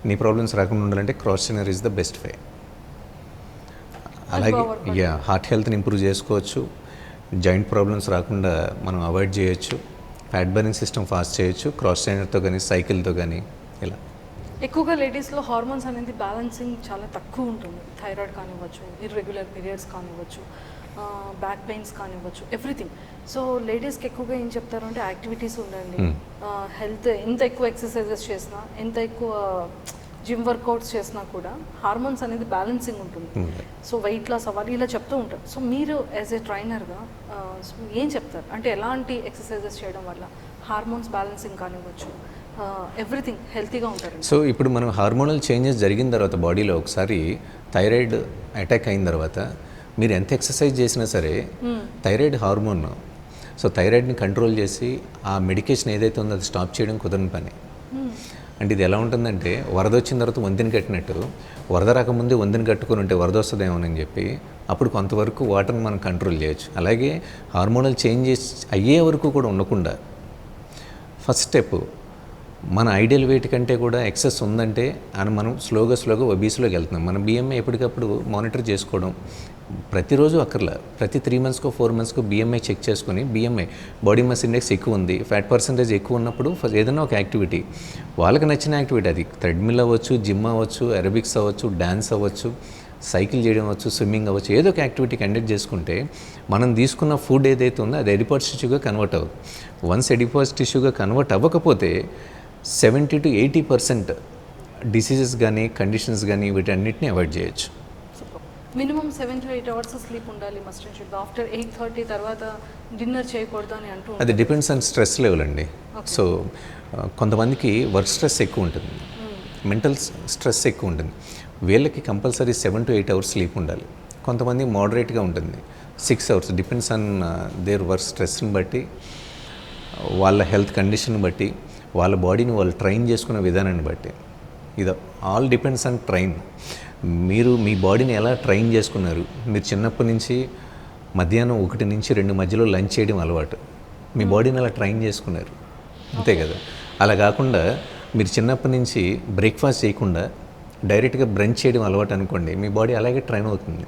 నీ ప్రాబ్లమ్స్ రాకుండా ఉండాలంటే cross trainer is the best way. అలాగే హార్ట్ హెల్త్ని ఇంప్రూవ్ చేసుకోవచ్చు, జాయింట్ ప్రాబ్లమ్స్ రాకుండా మనం అవాయిడ్ చేయొచ్చు, ఫ్యాట్ బర్నింగ్ సిస్టమ్ ఫాస్ట్ చేయొచ్చు క్రాస్ ట్రైనర్తో కానీ సైకిల్తో కానీ. ఇలా ఎక్కువగా లేడీస్లో హార్మోన్స్ అనేది బ్యాలెన్సింగ్ చాలా తక్కువ ఉంటుంది. థైరాయిడ్ కానివ్వచ్చు, ఇర్రెగ్యులర్ పీరియడ్స్ కానివ్వచ్చు, బ్యాక్ పెయిన్స్ కానివ్వచ్చు, ఎవ్రీథింగ్. సో లేడీస్కి ఎక్కువగా ఏం చెప్తారు అంటే యాక్టివిటీస్ ఉండండి, హెల్త్ ఎంత ఎక్కువ ఎక్సర్సైజెస్ చేసినా, ఎంత ఎక్కువ జిమ్ వర్కౌట్స్ చేసినా కూడా హార్మోన్స్ అనేది బ్యాలెన్సింగ్ ఉంటుంది. సో వెయిట్ లాస్ అవ్వాలి ఇలా చెప్తూ ఉంటారు. సో మీరు యాజ్ ఏ ట్రైనర్గా ఏం చెప్తారు అంటే ఎలాంటి ఎక్సర్సైజెస్ చేయడం వల్ల హార్మోన్స్ బ్యాలెన్సింగ్ కానివ్వచ్చు, ఎవ్రీథింగ్ హెల్తీగా ఉంటారు? సో ఇప్పుడు మనం హార్మోనల్ చేంజెస్ జరిగిన తర్వాత బాడీలో ఒకసారి థైరాయిడ్ అటాక్ అయిన తర్వాత మీరు ఎంత ఎక్సర్సైజ్ చేసినా సరే థైరాయిడ్ హార్మోన్, సో థైరాయిడ్ని కంట్రోల్ చేసి ఆ మెడికేషన్ ఏదైతే ఉందో అది స్టాప్ చేయడం కుదరని పని. అంటే ఇది ఎలా ఉంటుందంటే వరద వచ్చిన తర్వాత వంతెన కట్టినట్టు, వరద రాకముందే వంతెన కట్టుకుని ఉంటే వరద వస్తుందేమోనని చెప్పి అప్పుడు కొంతవరకు వాటర్ని మనం కంట్రోల్ చేయొచ్చు. అలాగే హార్మోనల్ చేంజెస్ అయ్యే వరకు కూడా ఉండకుండా ఫస్ట్ స్టెప్ మన ఐడియల్ వెయిట్ కంటే కూడా ఎక్సెస్ ఉందంటే అని మనం స్లోగా ఒబీస్లోకి వెళ్తున్నాం. మన బిఎంఐ ఎప్పటికప్పుడు మానిటర్ చేసుకోవడం ప్రతిరోజు అక్కర్లా, ప్రతి 3 months 4 months బిఎంఐ చెక్ చేసుకుని, బిఎంఐ బాడీ మాస్ ఇండెక్స్ ఎక్కువ ఉంది, ఫ్యాట్ పర్సంటేజ్ ఎక్కువ ఉన్నప్పుడు ఏదైనా ఒక యాక్టివిటీ వాళ్ళకి నచ్చిన యాక్టివిటీ, అది థ్రెడ్మిల్ అవ్వచ్చు, జిమ్ అవ్వచ్చు, ఎరోబిక్స్ అవ్వచ్చు, డ్యాన్స్ అవ్వచ్చు, సైకిల్ చేయడం అవ్వచ్చు, స్విమ్మింగ్ అవ్వచ్చు, ఏదో ఒక యాక్టివిటీ కండక్ట్ చేసుకుంటే మనం తీసుకున్న ఫుడ్ ఏదైతే ఉందో అది ఎడిపోస్ టిష్యూగా కన్వర్ట్ అవ్వదు. వన్స్ ఎడిపోస్ టిష్యూగా కన్వర్ట్ అవ్వకపోతే 70 to 80% డిసీజెస్ కానీ కండిషన్స్ కానీ వీటన్నిటిని అవాయిడ్ చేయొచ్చు. మినిమం 7 to 8 hours స్లీప్ ఉండాలి మస్ట్ అండ్ షుడ్. ఆఫ్టర్ 8:30 తర్వాత డిన్నర్ చేయకూడదు అని అంటూ అది డిపెండ్స్ ఆన్ స్ట్రెస్ లెవెల్ అండి. సో కొంతమందికి వర్క్ స్ట్రెస్ ఎక్కువ ఉంటుంది, మెంటల్ స్ట్రెస్ ఎక్కువ ఉంటుంది, వీళ్ళకి కంపల్సరీ 7 to 8 hours స్లీప్ ఉండాలి. కొంతమంది మోడరేట్గా ఉంటుంది 6 hours, depends on their work స్ట్రెస్ని బట్టి, వాళ్ళ హెల్త్ కండిషన్ బట్టి, వాళ్ళ బాడీని వాళ్ళు ట్రైన్ చేసుకునే విధానాన్ని బట్టి. ఇది ఆల్ డిపెండ్స్ ఆన్ ట్రైన్. మీరు మీ బాడీని ఎలా ట్రైన్ చేసుకున్నారు? మీరు చిన్నప్పటి నుంచి మధ్యాహ్నం 1 నుంచి 2 మధ్యలో లంచ్ చేయడం అలవాటు, మీ బాడీని అలా ట్రైన్ చేసుకున్నారు, అంతే కదా. అలా కాకుండా మీరు చిన్నప్పటి నుంచి బ్రేక్ఫాస్ట్ చేయకుండా డైరెక్ట్గా బ్రంచ్ చేయడం అలవాటు అనుకోండి, మీ బాడీ అలాగే ట్రైన్ అవుతుంది.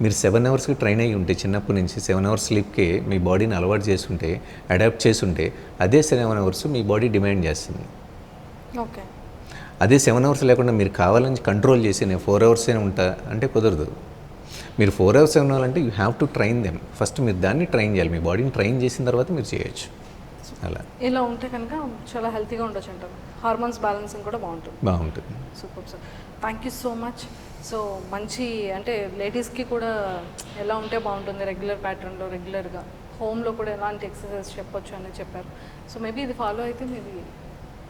మీరు 7 అవర్స్కి ట్రైన్ అయ్యి ఉంటే చిన్నప్పటి నుంచి 7 అవర్స్ స్లీప్కి మీ బాడీని అలవాటు చేసుంటే అడాప్ట్ చేసుంటే అదే 7 అవర్స్ మీ బాడీ డిమాండ్ చేస్తుంది. ఓకే. అదే 7 అవర్స్ లేకుండా మీరు కావాలని కంట్రోల్ చేసి నేను 4 అవర్సే ఉంటా అంటే కుదరదు. మీరు 4 అవర్స్ ఉండాలంటే you have to train them. First మీరు దాన్ని ట్రైన్ చేయాలి. మీ బాడీని ట్రైన్ చేసిన తర్వాత మీరు చేయొచ్చు. అలా ఇలా ఉంటే కనుక చాలా హెల్తీగా ఉండొచ్చు అంటారు. హార్మోన్స్ బ్యాలెన్సింగ్ కూడా బాగుంటుంది. బాగుంటుంది. Super sir, thank you so much. So మంచి అంటే లేడీస్కి కూడా ఎలా ఉంటే బాగుంటుంది రెగ్యులర్ ప్యాటర్న్లో రెగ్యులర్గా హోమ్లో కూడా ఎలాంటి ఎక్సర్సైజ్ చెప్పొచ్చు అని చెప్పారు. సో మేబీ ఇది ఫాలో అయితే మేబీ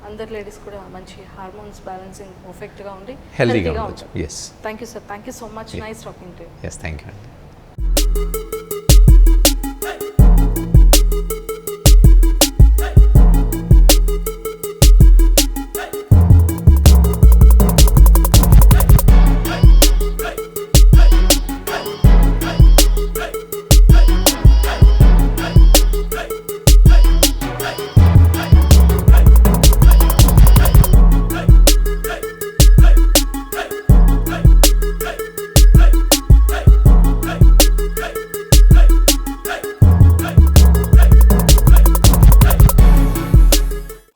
అందరు లేడీస్ కూడా మంచి హార్మోన్స్ బ్యాలెన్సింగ్ పర్ఫెక్ట్గా ఉండి హెల్తీగా ఉండొచ్చు. Yes. Thank you sir, thank you so much. Nice talking to you. Yes, thank you అండి.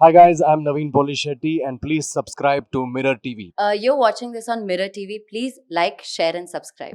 Hi guys, I'm Naveen Polishetty and please subscribe to Mirror TV. You're watching this on Mirror TV. Please like, share, and subscribe.